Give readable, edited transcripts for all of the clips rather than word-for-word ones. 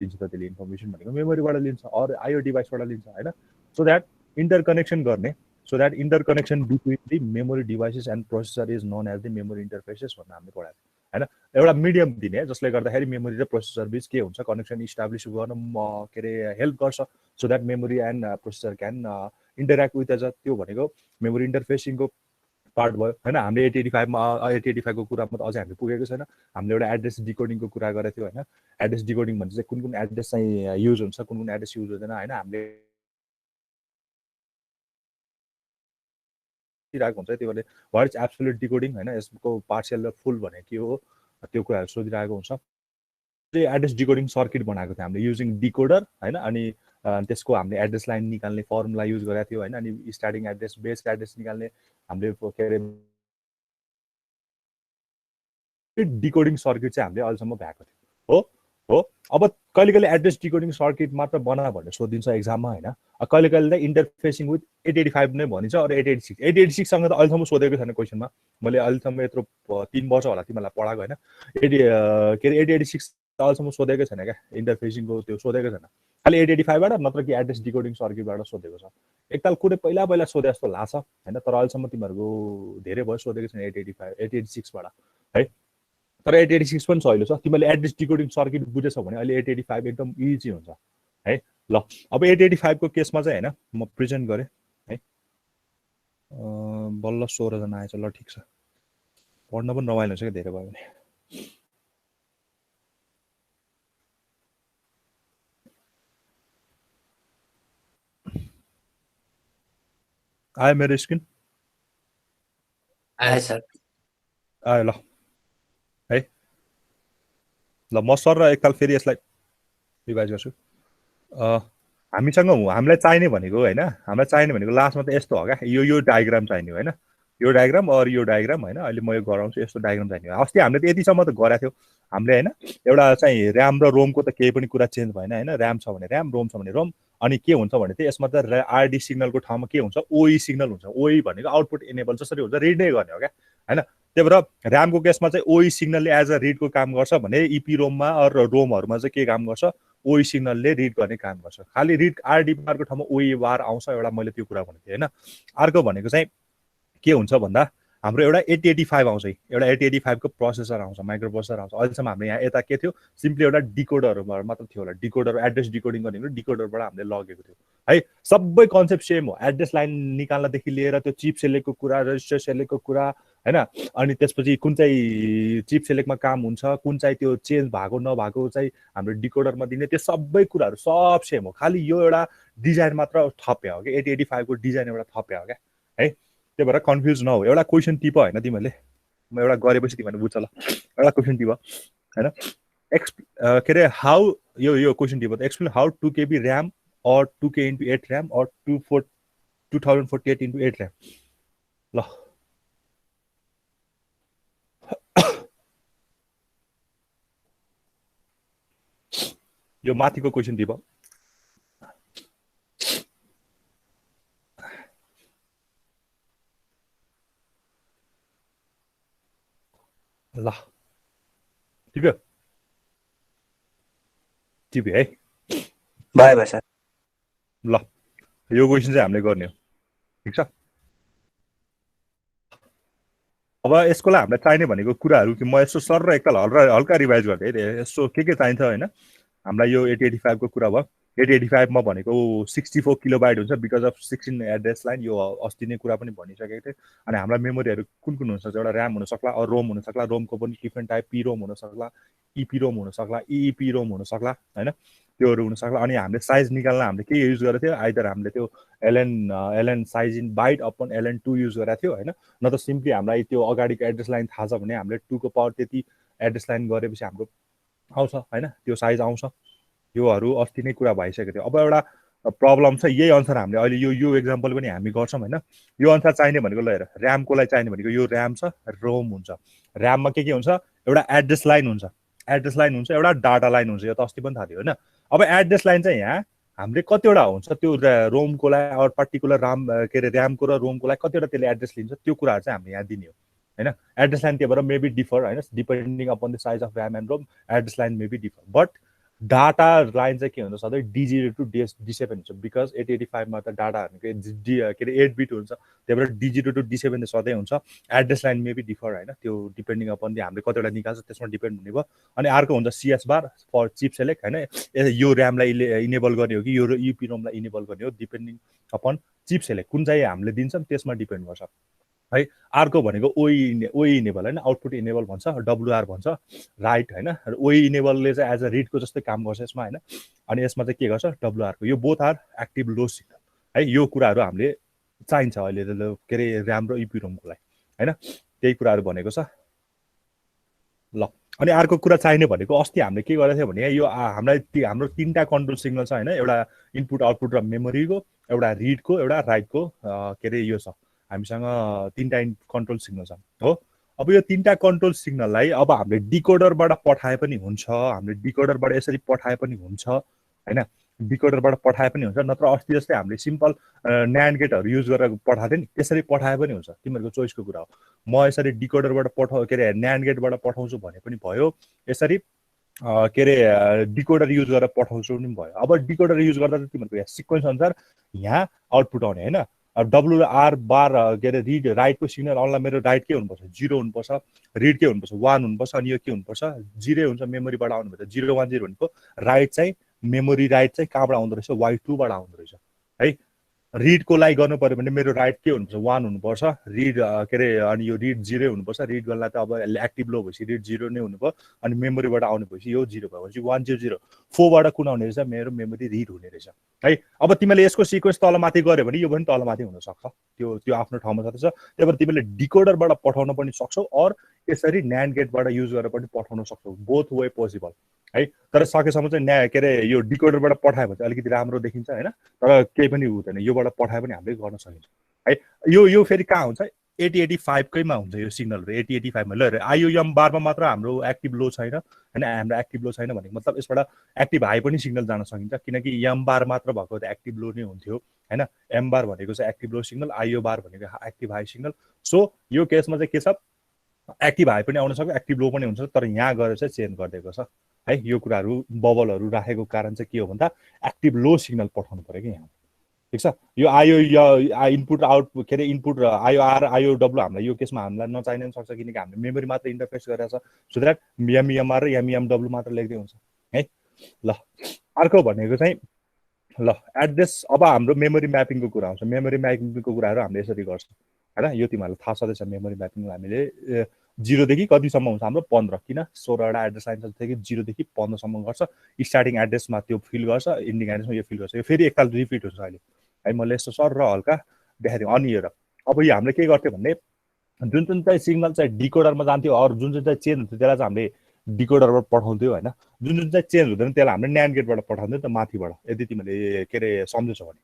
लिन्छ त त्यसले इन्फर्मेसन भनेको मेमोरीबाट लिन्छ अर आइओ डिभाइसबाट लिन्छ होइन सो द्याट इन्टरकनेक्सन गर्ने so that interconnection between the memory devices and processor is known as the memory interfaces भनेर हामीले पढाएको होइन एउटा मिडियम दिने जसले गर्दाखेरि मेमोरी र प्रोसेसर बिच के हुन्छ कनेक्सन इस्टाब्लिस गर्न के अरे हेल्प गर्छ so that memory and processor can interact with as त्यो भनेको मेमोरी इन्टरफेसिङको पार्ट भयो होइन हामीले 8085 8085 को कुरामा त अझै हामीले पुगेको छैन हामीले एउटा एड्रेस डिकोडिङको कुरा गरेको थियो होइन एड्रेस डिकोडिङ भन्छ चाहिँ कुन कुन एड्रेस चाहिँ युज हुन्छ कुन कुन एड्रेस युज हुँदैन होइन हामीले सोधिरहेको हुन्छ त्यो भने वाट इज एब्सोल्युट डिकोडिङ होइन यसको पार्सियल र फुल भने के हो त्यो कुराहरू सोधिरहेको हुन्छ एड्रेस डिकोडिङ सर्किट बनाएको थियो हामीले युजिङ डिकोडर होइन अनि त्यसको हामीले एड्रेस लाइन निकाल्ने फर्मुला युज गरेको थियो होइन अनि स्टार्टिङ एड्रेस बेस एड्रेस निकाल्ने हामीले के अरे डिकोडिङ सर्किट चाहिँ हामीले अहिलेसम्म भ्याएको थियो हो अब कहिले कहिले एड्रेस डिकोडिङ सर्किट मात्र बना भनेर सोधिन्छ एक्जाममा होइन कहिले कहिले त इन्टरफेसिङ विथ 885 नै भनिन्छ अरू 886 886सँग त अहिलेसम्म सोधेको छैन क्वेसनमा मैले अहिलेसम्म यत्रो 3 वर्ष होला तिमीलाई पढाएको होइन के अरे 886 अहिलेसम्म सोधेकै छैन क्या इन्टरफेसिङको त्यो सोधेको छैन खालि 885बाट नत्र कि एड्रेस डिकोडिङ सर्किटबाट सोधेको छ एकताल कुनै पहिला सोधे जस्तो लाग्छ होइन तर अहिलेसम्म तिमीहरूको धेरै भयो सोधेको छैन 886बाट है तर 886 पनि सहिलो छ तिमीले एड्रेस डिकोडिङ सर्किट बुझेछौ भने अहिले 885 एकदम इजी हुन्छ है ल अब 885 को केसमा चाहिँ होइन म प्रेजेन्ट गरेँ है बल्ल 16 जना आएछ ल ठिक छ पढ्न पनि रमाइलो हुन्छ क्या धेरै भयो भने आयो मेरो स्क्रिन आयो सर आयो ल है ल म सर र एकताल फेरि यसलाई रिभाइज गर्छु हामीसँग हामीलाई चाहिने भनेको होइन हामीलाई चाहिने भनेको लास्टमा त यस्तो हो क्या यो डायग्राम चाहिने होइन यो डायग्राम अरू यो डायग्राम होइन अहिले म यो गराउँछु यस्तो डायग्राम चाहिने हो अस्ति हामीले त यतिसम्म त गरेको थियौँ हामीले होइन एउटा चाहिँ ऱ्याम र रोमको त केही पनि कुरा चेन्ज भएन होइन ऱ्याम छ भने ऱ्याम रोम छ भने रोम अनि के हुन्छ भने चाहिँ यसमा त आरडी सिग्नलको ठाउँमा के हुन्छ ओई सिग्नल हुन्छ ओई भनेको आउटपुट इनेबल जसरी हुन्छ रिड नै गर्ने हो क्या होइन त्यही भएर ऱ्यामको केसमा चाहिँ ओई सिग्नलले एज अ रिडको काम गर्छ भने इपी रोममा अरू रोमहरूमा चाहिँ के काम गर्छ ओई सिग्नलले रिड गर्ने काम गर्छ खालि रिड आरडी बारको ठाउँमा ओई बार आउँछ एउटा मैले त्यो कुरा भनेको थिएँ होइन अर्को भनेको चाहिँ के हुन्छ भन्दा हाम्रो एउटा 8085 आउँछ एउटा 8085 को प्रोसेसर आउँछ माइक्रो प्रोसेसर आउँछ अहिलेसम्म हाम्रो यहाँ यता के थियो सिम्पली एउटा डिकोडरहरू मात्र थियो होला डिकोडर एड्रेस डिकोडिङ गर्ने डिकोडरबाट हामीले लगेको थियो है सबै कन्सेप्ट सेम हो एड्रेस लाइन निकाल्नदेखि लिएर त्यो चिप सेलेक्टको कुरा रजिस्टर सेलेक्टको कुरा होइन अनि त्यसपछि कुन चाहिँ चिप सेलेक्टमा काम हुन्छ कुन चाहिँ त्यो चेन्ज भएको नभएको चाहिँ हाम्रो डिकोडरमा दिने त्यो सबै कुराहरू सब सेम हो खालि यो एउटा डिजाइन मात्र थप्या हो क्या 8085 को डिजाइन एउटा थप्या हो क्या है त्यही भएर कन्फ्युज नहो एउटा क्वेसन टिप होइन तिमीहरूले म एउटा गरेपछि तिमीहरूले बुझ्छ ल एउटा क्वेसन टिप होइन के अरे हाउ यो question tip explain how 2 KB RAM or 2K into 8 RAM or 2048 into 8 RAM ल यो माथिको क्वेसन दिप ल ठिक हो टिप्यो है भयो सर ल यो क्वेसन चाहिँ हामीले गर्ने हो ठिक छ अब यसको लागि हामीलाई चाहिने भनेको कुराहरू कि म यसो सर र एकताल हल्का रिभाइज गर्दै यसो के चाहिन्छ होइन हामीलाई यो 8085 को कुरा भयो 8085 मा भनेको 64 किलोबाइट हुन्छ बिकज अफ 16 एड्रेस लाइन यो अस्ति नै कुरा पनि भनिसकेको थिएँ अनि हामीलाई मेमोरीहरू कुन कुन हुनसक्छ एउटा ऱ्याम हुनसक्ला अरू रोम हुनसक्ला रोमको पनि डिफ्रेन्ट टाइप पी रोम हुनसक्ला इपी रोम हुनसक्ला इइपी रोम हुनसक्ला होइन त्योहरू हुनसक्ला अनि हामीले साइज निकाल्न हामीले के युज गरेको थियो आइदर हामीले त्यो LN size in byte upon LN2 use गरेको थियो होइन न त सिम्पली हामीलाई त्यो अगाडिको एड्रेस लाइन थाहा छ भने हामीले 2 को पावर त्यति एड्रेस लाइन गरेपछि हाम्रो आउँछ होइन त्यो साइज आउँछ योहरू अस्ति नै कुरा भइसकेको थियो अब एउटा प्रब्लम छ यही अनुसार हामीले अहिले यो एक्जाम्पल पनि हामी गर्छौँ होइन यो अनुसार चाहिने भनेको ल हेर ऱ्यामको लागि चाहिने भनेको यो ऱ्याम छ रोम हुन्छ ऱ्याममा के हुन्छ एउटा एड्रेस लाइन हुन्छ एउटा डाटा लाइन हुन्छ यो त अस्ति पनि थाहा थियो होइन अब एड्रेस लाइन चाहिँ यहाँ हामीले कतिवटा हुन्छ त्यो रोमको लागि अरू पर्टिकुलर के अरे ऱ्यामको र रोमको लागि कतिवटा त्यसले एड्रेस लिन्छ त्यो कुराहरू चाहिँ हामीले यहाँ दिने हो होइन एड्रेस लाइन त्यही भएर मेबी डिफर होइन depending upon the size of RAM and ROM address line maybe differ but data line चाहिँ के हुन्छ सधैँ D0 to D7 हुन्छ बिकज 8085 मा त डाटा भनेको के अरे 8 बिट हुन्छ त्यही भएर D0 to D7 सधैँ हुन्छ address line maybe differ होइन त्यो डिपेन्डिङ अपन हामीले कतिवटा निकाल्छ त्यसमा डिपेन्ड हुने भयो अनि अर्को हुन्छ CS bar for chip select होइन यो ऱ्यामलाई इनेबल गर्ने हो कि यो EPROM लाई इनेबल गर्ने हो डिपेन्डिङ अपन चिप सेलेक्ट कुन चाहिँ हामीले दिन्छौँ त्यसमा डिपेन्ड गर्छ है अर्को भनेको ओई इनेबल होइन आउटपुट इनेबल भन्छ WR भन्छ राइट होइन ओई इनेबलले चाहिँ एज अ रिडको जस्तै काम गर्छ यसमा होइन अनि यसमा चाहिँ के गर्छ WR को यो both are active low signal है यो कुराहरू हामीले चाहिन्छ अहिले के अरे ऱ्याम र EPROM को लागि होइन त्यही कुराहरू भनेको छ ल अनि अर्को कुरा चाहिने भनेको अस्ति हामीले के गरेको थियो भने यो हामीलाई हाम्रो तीनटा कन्ट्रोल सिग्नल छ होइन एउटा इनपुट आउटपुट र मेमोरीको एउटा रिडको एउटा राइटको के अरे यो छ हामीसँग तीनटा कन्ट्रोल सिग्नल छ हो अब यो तीनटा कन्ट्रोल सिग्नललाई अब हामीले डिकोडरबाट पठाए पनि हुन्छ हामीले डिकोडरबाट यसरी पठाए पनि हुन्छ हैन डिकोडरबाट पठाए पनि हुन्छ नत्र अस्ति जस्तै हामीले सिम्पल न्यान्ड गेटहरु युज गरेर पठाथे नि त्यसरी पठाए पनि हुन्छ तिमीहरुको चोइसको कुरा हो म यसरी डिकोडरबाट के रे न्यान्ड गेटबाट पठाउँछु भने पनि भयो यसरी के रे डिकोडर युज गरेर पठाउँछु पनि भयो अब डिकोडर युज गर्दा त तिमीहरुको यहाँ सिक्वेन्स अनुसार यहाँ आउटपुट आउने हैन अब WR बार के रे रिड राइटको सिग्नल अनलाई मेरो राइट के हुनुपर्छ 0 हुनुपर्छ रिड के हुनुपर्छ 1 हुनुपर्छ अनि यो के हुनुपर्छ 0 हुन्छ मेमोरीबाट आउनु भन्छ 010 भनेको राइट चाहिँ मेमोरी राइट चाहिँ कहाँबाट आउँदो रहेछ Y2 बाट आउँदो रहेछ है रिडको लागि गर्नु पर्यो भने मेरो राइट के हुनुपर्छ 1 हुनुपर्छ रिड के रे अनि यो रिड 0 हुनुपर्छ रिड गर्नलाई त अब एक्टिभ लो भएपछि रिड 0 नै हुनुभयो अनि मेमोरीबाट आउने भएपछि यो 0 भएपछि 100 4 बाट कुन आउने रहेछ मेरो मेमोरी रिड हुने रहेछ है अब तिमीले यसको सिक्वेन्स तलमाथि गर्यो भने यो पनि तलमाथि हुन सक्छ त्यो आफ्नो ठाउँमा छ त्यही भएर तिमीले डिकोडरबाट पठाउन पनि सक्छौ और यसरी न्यान्ड गेटबाट युज गरेर पनि पठाउन सक्छौ बोथ वे पोसिबल है तर सकेसम्म चाहिँ के रे यो डिकोडरबाट पठायो भने अलिकति राम्रो देखिन्छ हैन तर केही पनि हुँदैन योबाट पठाए पनि हामीले गर्न सकिन्छ है यो फेरि कहाँ हुन्छ 8085 कैमा हुन्छ यो सिग्नलहरु 8085 मा ल IOM बारमा मात्र हाम्रो एक्टिभ लो छैन हैन हाम्रो एक्टिभ लो छैन भनेको मतलब यसबाट एक्टिभ हाई पनि सिग्नल जान सकिन्छ किनकि M बार मात्र भएको त एक्टिभ लो नै हुन्थ्यो हैन M बार भनेको चाहिँ एक्टिभ लो सिग्नल IO बार भनेको एक्टिभ हाई सिग्नल सो यो केसमा चाहिँ के छ एक्टिभ हाई पनि आउन सक्छ एक्टिभ लो पनि हुन्छ तर यहाँ गएर चाहिँ चेन्ज गरिदिएको छ है यो कुराहरु बबलहरु राखेको कारण चाहिँ के हो भन्दा एक्टिभ लो सिग्नल पठाउनु पर्यो कि यहाँ ठीक छ यो IO इनपुट आउटपुट के रे इनपुट र IOR IOW हामीलाई यो केसमा हामीलाई नचाहिन सक्छ किनकि हामीले मेमोरी मात्र इन्टरफेस गरेर छ सो दैट MEMR र MEMW मात्र लेख्दै हुन्छ है ल अर्को भनेको चाहिँ ल एड्रेस अब हाम्रो मेमोरी म्यापिङको कुरा आउँछ मेमोरी म्यापिङको कुराहरु हामीले यसरी गर्छ हैन यो तिमीहरुलाई थाहा छँदैछ मेमोरी म्यापिङ हामीले 0 देखि कतिसम्म हुन्छ हाम्रो 15 किन 16 वटा एड्रेस लाइन छ 0 देखि 15 सम्म गर्छ स्टार्टिङ एड्रेसमा त्यो फिल गर्छ एन्डिङ एड्रेसमा यो फिल गर्छ यो फेरि एकताल रिपिट हुन्छ अहिले है मैले यस्तो सर र हल्का देखाइदिएँ अनि हेर अब यो हामीले के गर्थ्यो भन्ने जुन चाहिँ सिग्नल चाहिँ डिकोडरमा जान्थ्यो अरु जुन चाहिँ चेन्ज हुन्थ्यो त्यसलाई चाहिँ हामीले डिकोडरबाट पठाउँथ्यो हैन जुन चाहिँ चेन्ज हुँदैन त्यसलाई हामीले न्यान्ड गेटबाट पठाउँथ्यो त माथिबाट यदि तिमीले के रे सम्झ्यौ भने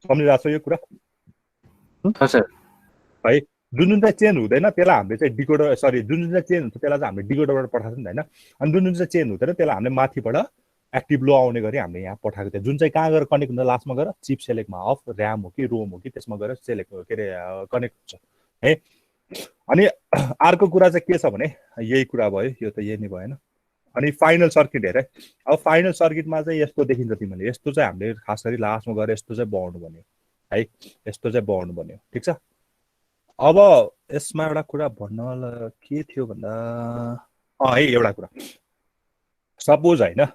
सम्झिरहेको छ यो कुरा सर है जुन चाहिँ चेन्ज हुँदैन त्यसलाई हामीले चाहिँ डिकोडर सरी जुन चाहिँ चेन्ज हुन्छ त्यसलाई चाहिँ हामीले डिकोडरबाट पठाउँछ नि हैन अनि जुन चाहिँ चेन्ज हुँदैन त्यसलाई हामीले माथिबाट एक्टिभ लो आउने गरी हामीले यहाँ पठाएको थियो जुन चाहिँ कहाँ गएर कनेक्ट हुन्छ लास्टमा गएर चिप सेलेक्टमा अफ र्याम हो कि रोम हो कि त्यसमा गएर सेलेक्ट के रे कनेक्ट हुन्छ है अनि अर्को कुरा चाहिँ के छ भने यही कुरा भयो यो त यही नै भएन अनि फाइनल सर्किट हेरे अब फाइनल सर्किटमा चाहिँ यस्तो देखिन्छ तिमीले यस्तो चाहिँ हामीले खास गरी लास्टमा गएर यस्तो चाहिँ बढ्नु भन्यो है यस्तो चाहिँ बढ्नु भन्यो ठीक छ अब यसमा एउटा कुरा भन्न के थियो भन्दा है एउटा कुरा सपोज हैन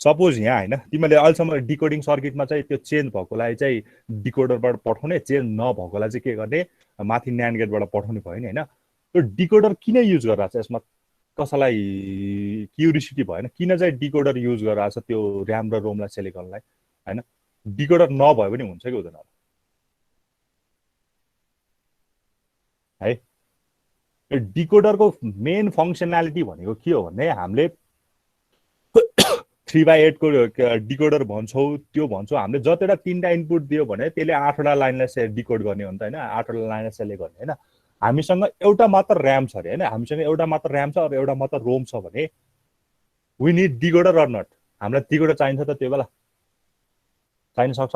सपोज यहाँ हैन तिमीले अहिलेसम्म डिकोडिङ सर्किटमा चाहिँ त्यो चेन्ज भएकोलाई चाहिँ डिकोडरबाट पठाउने चेन्ज नभएकोलाई चाहिँ के गर्ने माथि न्यान्ड गेटबाट पठाउने भयो नि हैन त्यो डिकोडर किन युज गरिरहेछ यसमा कसैलाई क्युरियोसिटी भएन किन चाहिँ डिकोडर युज गरिरहेछ त्यो र्याम र रोमलाई सेलेक्ट गर्नलाई हैन डिकोडर नभए पनि हुन्छ कि हुँदैन है डिकोडरको मेन फङ्सनालिटी भनेको के हो भने हामीले 3/8 को डिकोडर भन्छौ त्यो भन्छौ हामीले जतिवटा तीनटा इनपुट दियो भने त्यसले 8 वटा लाइनलाई डिकोड गर्ने हो नि त हैन 8 वटा लाइनलाई सेलेक्ट गर्ने हैन हामीसँग एउटा मात्र र्याम छ रे हैन हामीसँग एउटा मात्र र्याम छ र एउटा मात्र रोम छ भने we need decoder or not हामीलाई डिकोडर चाहिन्छ त त्यो बेला चाहिन सक्छ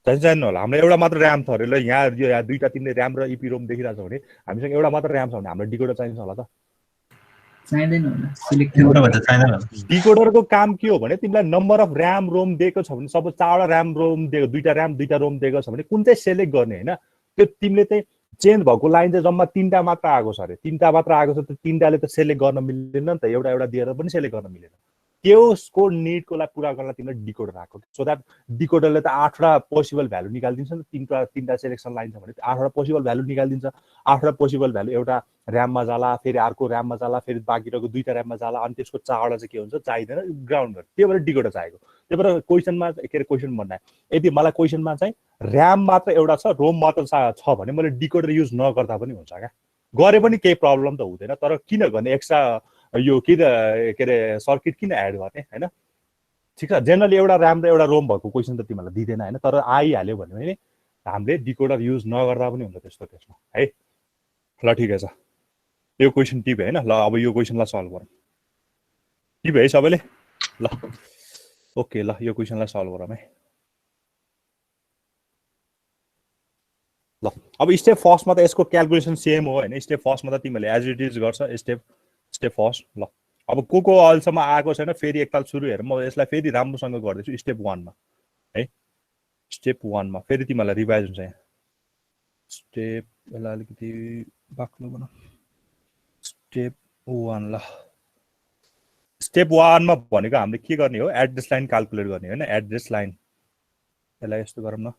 चाहिन्छ होला हामीलाई एउटा मात्र र्याम छ रे ल यहाँ दुईटा तीनले र्याम र EPROM देखिरहेछ भने हामीसँग एउटा मात्र र्याम छ भने हामीलाई डिकोडर चाहिन्छ होला त चाहिँदैन होला सिलेक्ट डिकोडर भन्छ चाहिँदैन होला। डिकोडरको काम के हो भने तिमीलाई नम्बर अफ ऱ्याम रोम दिएको छ भने सपोज 4वटा ऱ्याम रोम दिएको 2टा ऱ्याम 2टा रोम दिएको छ भने कुन चाहिँ सेलेक्ट गर्ने हैन त्यो तिमीले चाहिँ चेन्ज भएको लाइन चाहिँ जम्मा 3टा मात्र आएको छ अरे 3टा मात्र आएको छ त 3टाले त सेलेक्ट गर्न मिल्दैन नि त एउटा एउटा दिएर पनि सेलेक्ट गर्न मिलेन त्यसको निडको लागि पुरा गर्न तिमीले डिकोडर राख्यो सो द्याट डिकोडरले त 8वटा पोसिबल भ्यालु निकाल्दिन्छ नि त 3टा सेलेक्सन लाइन छ भने 8वटा पोसिबल भ्यालु निकाल्दिन्छ 8वटा पोसिबल भ्यालु एउटा ऱ्याममा जाला फेरि अर्को ऱ्याममा जाला फेरि बाँकी रहेको 2टा ऱ्याममा जाला अनि त्यसको 4वटा चाहिँ के हुन्छ चाहिँदैन ग्राउन्ड गर्छ त्यही भएर डिकोडर चाहिएको त्यही भएर क्वेसनमा के अरे क्वेसन भन्दा यदि मलाई क्वेसनमा चाहिँ ऱ्याम मात्र एउटा छ रोम मात्र छ भने मैले डिकोडर युज नगर्दा पनि हुन्छ क्या गरे पनि केही प्रब्लम त हुँदैन तर किन गर्ने एक्स्ट्रा यो किन के अरे सर्किट किन एड गर्ने हैन ठिक छ जेनरली एउटा ऱ्याम र एउटा रोम भएको क्वेसन त तिमीलाई दिँदैन हैन तर आइहाल्यो भने हामीले डिकोडर युज नगर्दा पनि हुन्छ त्यस्तो त्यसमा है ल ठिकै छ यो क्वेसन टिप हैन ल अब यो क्वेसनलाई सल्भ गरौँ टिप है सबैले ल ओके ल यो क्वेसनलाई सल्भ गरौँ है ल अब स्टेप फर्स्टमा त यसको क्याल्कुलेसन सेम हो हैन स्टेप फर्स्टमा त तिमीले एज इट इज गर्छ स्टेप फर्स्ट ल अब को अहिलेसम्म आएको छैन फेरि एकताल सुरु हेर म यसलाई फेरि राम्रोसँग गर्दैछु स्टेप 1 मा है स्टेप 1 मा फेरि तिमीलाई रिभाइज हुन्छ यहाँ स्टेप यसलाई अलिकति बाक्लो बनाऊ स्टेप 1 ल स्टेप 1 मा भनेको हामीले के गर्ने हो एड्रेस लाइन क्याल्कुलेट गर्ने हैन एड्रेस लाइन यसलाई यस्तो गरौँ न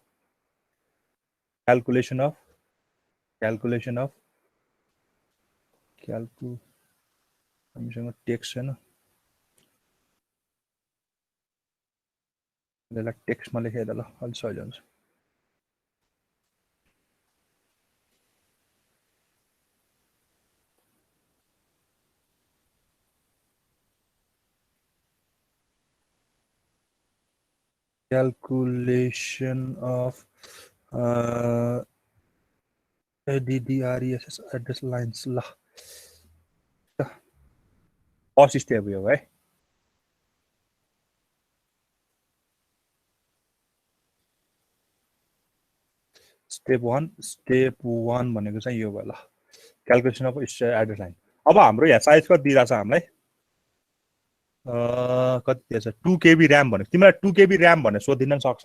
क्याल्कुलेसन अफ हामीसँग टेक्स्ट छैन यसलाई टेक्स्टमा लेखेर ल अलि सजिलो हुन्छ calculation of ADDRESS address lines ल फर्स्ट स्टेप हो है स्टेप 1 भनेको चाहिँ यो भयो ल क्याल्कुलेसन अफ एड्रेस लाइन अब हाम्रो यहाँ साइज कति दिइरहेछ हामीलाई कति दिएछ 2 KB ऱ्याम भनेको तिमीलाई 2 KB ऱ्याम भनेर सोधिन सक्छ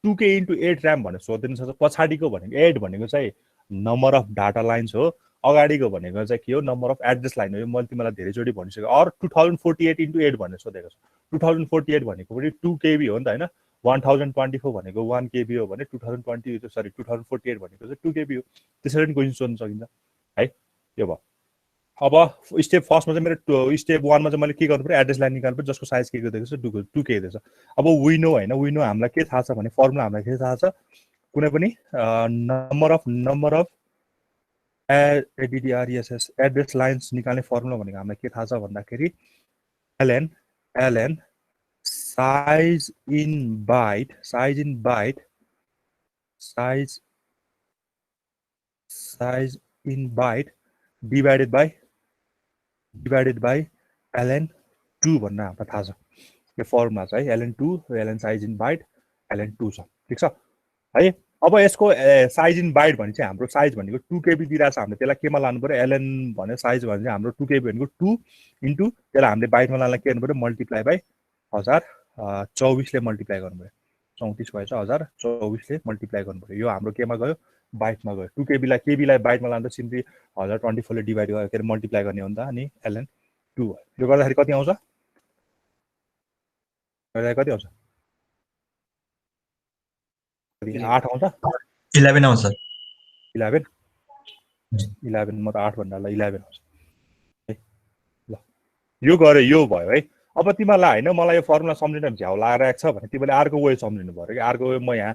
2K × 8 ऱ्याम भनेर सोधिन सक्छ पछाडिको भनेको 8 भनेको चाहिँ नम्बर अफ डाटा लाइन्स हो अगाडिको भनेको चाहिँ के हो नम्बर अफ एड्रेस लाइन हो यो मैले तिमीलाई धेरैचोटि भनिसकेँ अर 2048 × 8 भनेर सोधेको छ 2048 भनेको पनि 2 KB हो नि त हैन 1024 भनेको 1 KB हो भने 2048 भनेको चाहिँ 2 KB हो त्यसरी पनि क्वेसन सोध्न सकिन्छ है यो भयो अब स्टेप फर्स्टमा चाहिँ मेरो स्टेप 1 मा चाहिँ मैले के गर्नु पर्यो एड्रेस लाइन निकाल्नु पर्यो जसको साइज के दिएको छ 2K दिएको छ अब विनो हैन विनो हामीलाई के थाहा छ भने फर्मुला हामीलाई के थाहा छ कुनै पनि number of ADDRESS address lines निकाल्ने फर्मुला भनेको हामीलाई के थाहा छ भन्दाखेरि ln size in byte divided by ln2 भन्न हामीलाई थाहा छ यो फर्मुला छ है ln2 ln size in byte ln2 छ ठीक छ है अब यसको साइज इन बाइट भने चाहिँ हाम्रो साइज भनेको 2 KB दिइरहेछ हामीले त्यसलाई केमा लानु पर्यो ln भने साइज भने चाहिँ हाम्रो 2 KB भनेको 2 इन्टु त्यसलाई हामीले बाइटमा लानलाई के गर्नु पर्यो मल्टिप्लाई बाइ 1024 ले मल्टिप्लाई गर्नु पर्यो 34 भएछ 1024 ले मल्टिप्लाई गर्नु पर्यो यो हाम्रो केमा गयो बाइटमा गयो 2 KB लाई बाइटमा लाँदा सिम्पली 1024 ले डिभाइड गरेर के मल्टिप्लाई गर्ने हो नि त अनि ln2 भयो यो गर्दाखेरि कति आउँछ कति आउँछ 8 आउँछ 11 आउँछ 11 म त 8 भन्दा 11 आउँछ ल यो गरे यो भयो है अब तिमीलाई हैन मलाई यो फर्मुला सम्झिन झ्याउ लागिरहेको छ भने तिमीले अर्को वे सम्झिनु पर्यो कि अर्को वे म यहाँ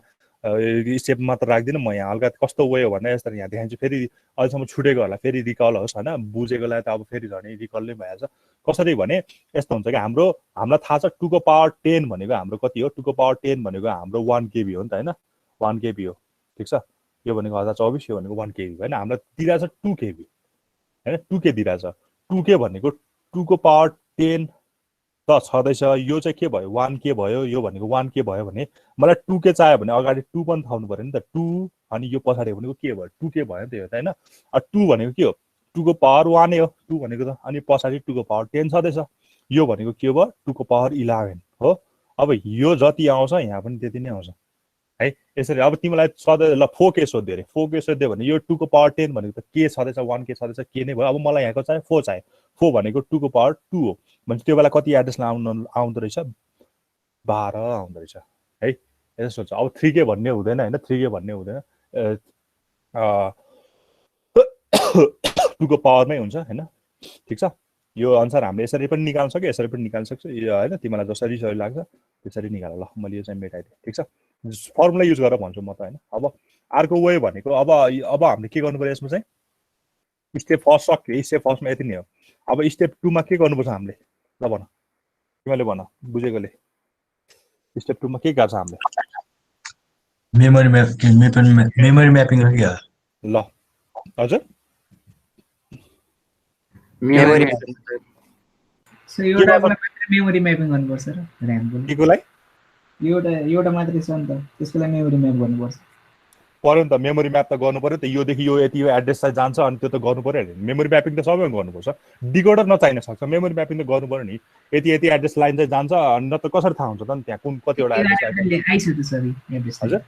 स्टेप मात्र राख्दिनँ म यहाँ हल्का कस्तो वे हो भने यस्तो यहाँ देखाउँछु फेरि अहिलेसम्म छुटेको होला फेरि रिकल होस् हैन बुझेकोलाई त अब फेरि झनै रिकल नै भइहाल्छ कसरी भने यस्तो हुन्छ कि हामीलाई थाहा छ 2 को पावर 10 भनेको हाम्रो कति हो 2 को पावर 10 भनेको हाम्रो 1 KB हो नि त हैन 1 KB हो ठीक छ यो भनेको 1024 यो भनेको 1 KB हैन हामीलाई दिइरहेछ 2 KB हैन 2K दिइरहेछ 2K भनेको 2 को पावर 10 त छदैछ यो चाहिँ के भयो 1K भयो यो भनेको 1K भयो भने मलाई 2K चाहियो भने अगाडि 2 पनि थाउनु पर्यो नि त 2 अनि यो पछाडि भनेको के भयो 2K भयो नि त यो हैन 2 भनेको के हो 2 को पावर 1 हो 2 भनेको त अनि पछाडी 2 को पावर 10 छँदैछ यो भनेको के भयो 2 को पावर 11 हो अब यो जति आउँछ यहाँ पनि त्यति नै आउँछ है यसरी अब तिमीलाई सधैँ ल 4 के सोध्यो अरे 4 के सोध्यो भने यो 2 को पावर 10 भनेको त के छँदैछ 1 के छँदैछ के नै भयो अब मलाई यहाँको चाहिँ 4 चाहियो 4 भनेको 2 को पावर 2 हो भने त्यो बेला कति एड्रेस आउँदो रहेछ 12 आउँदो रहेछ है यसो सोच अब 3 के भन्ने हुँदैन हैन 3 के भन्ने हुँदैन 2 को पावरमै हुन्छ हैन ठीक छ यो अनुसार हामीले यसरी पनि निकाल्न सक्यो यसरी पनि निकाल्न सक्छु हैन तिमीलाई जसरी सही लाग्छ त्यसरी निकाल ल मैले यो चाहिँ मेटाइदिएँ ठीक छ फर्मुला युज गरेर भन्छु म त हैन अब अर्को वे भनेको अब हामीले के गर्नु पर्यो यसमा चाहिँ स्टेप फर्स्ट सक्यो स्टेप फर्स्टमा यति नै हो अब स्टेप 2 मा के गर्नुपर्छ हामीले ल भन तिमीले भन बुझेकोले स्टेप 2 मा के गर्छ हामीले मेमोरी म्यापिङ हो के ल हजुर मेमोरी सो एउटा मेमोरी म्यापिङ गर्नुपर्छ र र्यामको केको लागि एउटा मात्रै छ नि त त्यसको लागि मेमोरी म्याप गर्नुपर्छ पर्यो नि त मेमोरी म्याप त गर्नु पर्यो त योदेखि यो यति यो एड्रेस चाहिँ जान्छ अनि त्यो त गर्नु पर्यो नि मेमोरी म्यापिङ त सबैमा गर्नुपर्छ डिकोडर नचाहिन सक्छ मेमोरी म्यापिङ त गर्नु पर्यो नि यति यति एड्रेस लाइन चाहिँ जान्छ अनि न त कसरी थाहा हुन्छ त नि त्यहाँ कुन कतिवटा एड्रेस आइछ त सरी एड्रेस हजुर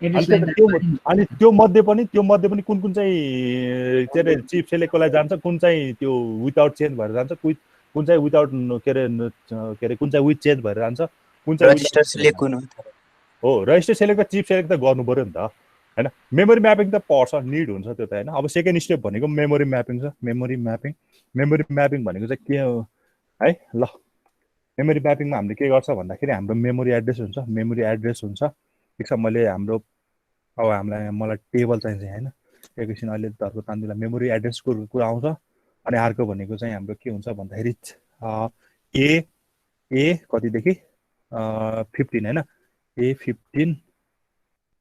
अनि त्यो मध्ये पनि कुन कुन चाहिँ के अरे चिप सेलेक्टको लागि जान्छ कुन चाहिँ त्यो विदाउट चेन्ज भएर जान्छ कुन चाहिँ विदाउट के अरे कुन चाहिँ विथ चेन्ज भएर जान्छ कुन चाहिँ रजिस्टर सिलेक्ट कुन हो रजिस्टर सेलेक्ट र चिप सेलेक्ट त गर्नु पर्यो नि त हैन मेमोरी म्यापिङ त पर्छ निड हुन्छ त्यो त हैन अब सेकेन्ड स्टेप भनेको मेमोरी म्यापिङ छ मेमोरी म्यापिङ भनेको चाहिँ के हो है ल मेमोरी म्यापिङमा हामीले के गर्छ भन्दाखेरि हाम्रो मेमोरी एड्रेस हुन्छ ठीक छ मैले हाम्रो अब मलाई टेबल चाहिन्छ हैन एकैछिन अहिले धर्को तान्दिला मेमोरी एड्रेसको कुरा आउँछ अनि अर्को भनेको चाहिँ हाम्रो के हुन्छ भन्दाखेरि ए कतिदेखि 15 हैन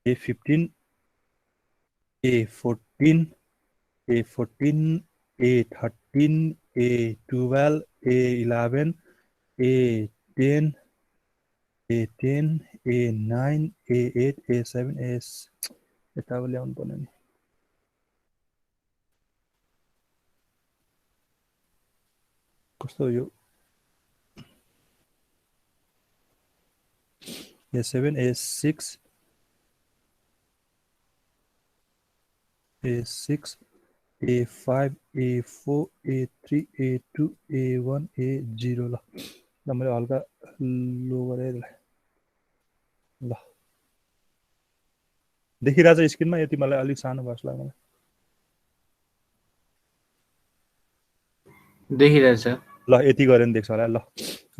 A15 A14 A13 A12 A11 A10 A9 A8 A7 यता ल्याउनु पर्ने नि कस्तो यो A7 A6 A6 A5 A4 A3 A2 A1 A0 ल मैले हल्का लो गरेँ ल देखिरहेछ स्क्रिनमा यति मलाई अलिक सानो भएको लाग्यो मलाई देखिरहेछ ल यति गरे नि देख्छ होला ल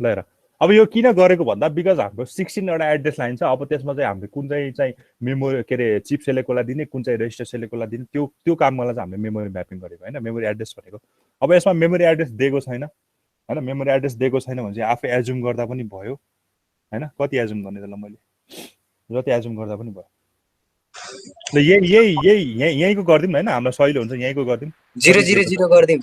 हेर अब यो किन गरेको भन्दा बिकज हाम्रो 16 वटा एड्रेस लाइन छ अब त्यसमा चाहिँ हामीले कुन चाहिँ मेमोरी के अरे चिप सेलेक्टको लागि दिने कुन चाहिँ रेजिस्टर सेलेक्टको लागि दिने त्यो कामलाई चाहिँ हामीले मेमोरी म्यापिङ गरेको हैन मेमोरी एड्रेस भनेको अब यसमा मेमोरी एड्रेस दिएको छैन हैन मेमोरी एड्रेस दिएको छैन भने चाहिँ आफै एज्युम गर्दा पनि भयो हैन कति एज्युम गर्ने त ल मैले जति एज्युम गर्दा पनि भयो ल यहीको गर्दिम हैन हाम्रो सहिलो हुन्छ यहीको गर्दिम 000 गर्दिम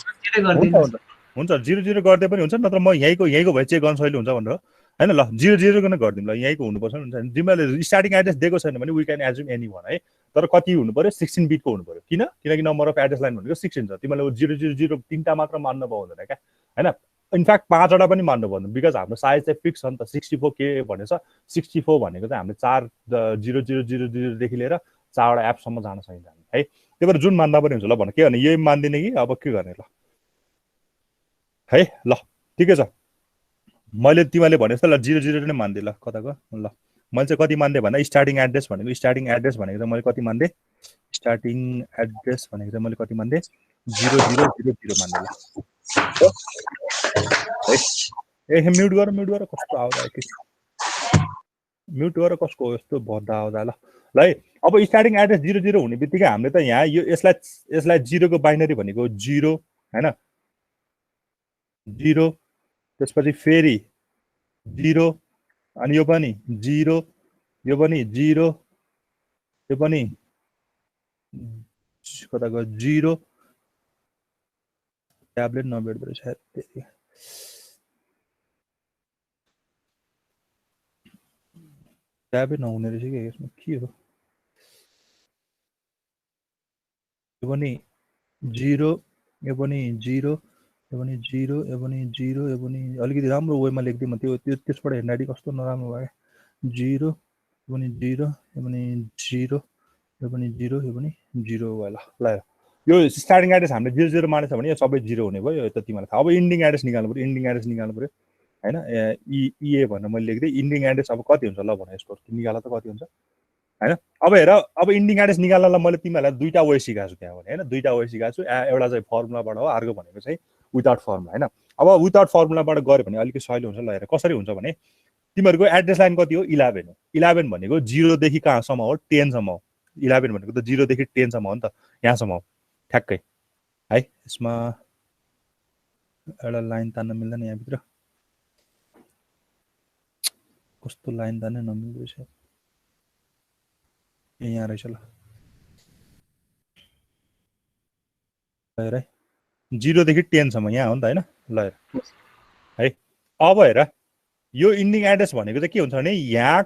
हुन्छ 00 गर्दै पनि हुन्छ नत्र म यहीको भए चेक गर्न सहिलो हुन्छ भनेर हैन ल 00 गर्न गर्दिम ल यहीको हुनुपर्छ हुन्छ तिमीले स्टार्टिङ एड्रेस दिएको छैन भने वी क्यान एज्युम एनी वन है तर कति हुनु पर्यो 16 बिटको हुनु पर्यो किनकि नम्बर अफ एड्रेस लाइन भनेको 16 छ तिमीले 000 तीनटा मात्र मान्न पाउँदैन क्या हैन इनफ्याक्ट 5 वटा पनि मान्नु पर्दैन बिकज हाम्रो साइज चाहिँ फिक्स छ नि त 64 के भनेछ 64 भनेको चाहिँ हामीले 4 0000 देखि लिएर 4 वटा एपसम्म जान सकिन्छ है त्यही भएर जुन मान्दा पनि हुन्छ ल भन के गर्ने यही मान्दिने कि अब के गर्ने ल है ल ठिकै छ मैले तिमीले भने जस्तो ल 00 नै मान्दिए ल कताको ल मैले चाहिँ कति मान्दिए भन्दा स्टार्टिङ एड्रेस भनेको चाहिँ मैले कति मान्दिए स्टार्टिङ एड्रेस भनेको चाहिँ मैले कति मान्दिए 0000 मान्दिए ल ए म्युट गर कस्तो आवाज आयो कि म्युट गर कसको यस्तो भद्दा आवाज आयो ल है अब स्टार्टिङ एड्रेस 00 हुने बित्तिकै हामीले त यहाँ यो यसलाई 0 को बाइनरी भनेको 0 हैन 0 त्यसपछि फेरि 0 अनि यो पनि 0 यो पनि 0 यो पनि कताको 0 ट्याब्लेट नबेट्दो रहेछ सायद ट्याबै नहुने रहेछ कि यसमा के हो यो पनि 0 यो पनि 0 यो पनि 0 यो पनि 0 यो पनि अलिकति राम्रो वेमा लेख्दिएँ म त्यो त्यसबाट हेर्दाखेरि कस्तो नराम्रो भयो 0 यो पनि 0 यो पनि 0 यो पनि 0 यो पनि 0 भयो ल यो स्टार्टिङ एड्रेस हामीले 0 0 मानेछ भने यो सबै 0 हुने भयो यो त तिमीलाई थाहा अब इन्डिङ एड्रेस निकाल्नु पर्यो हैन इए भनेर मैले लेख्दै इन्डिङ एड्रेस अब कति हुन्छ ल भने यसको निकाल्दा त कति हुन्छ हैन अब हेर अब इन्डिङ एड्रेस निकाल्नलाई मैले तिमीहरूलाई दुईटा वे सिकाएको छु त्यहाँ भने हैन दुईटा वे सिकाएको छु एउटा चाहिँ फर्मुलाबाट हो अर्को भनेको चाहिँ विदाउट फर्मुला हैन अब विदाउट फर्मुलाबाट गऱ्यो भने अलिकति सजिलो हुन्छ ल हेर कसरी हुन्छ भने तिमीहरूको एड्रेस लाइन कति हो 11 हो 11 भनेको 0 देखि कहाँसम्म हो 10 सम्म हो 11 भनेको त 0 देखि 10 सम्म हो नि त यहाँसम्म हो ठ्याक्कै है यसमा एउटा लाइन तान्न मिल्दैन यहाँ भित्र कस्तो लाइन तान्नै नमिल्दो रहेछ यहाँ रहेछ ल हेर है 0 देखि 10 सम्म यहाँ हो नि त हैन ल हेर है अब हेर यो इन्डिङ एड्रेस भनेको चाहिँ के हुन्छ भने यहाँ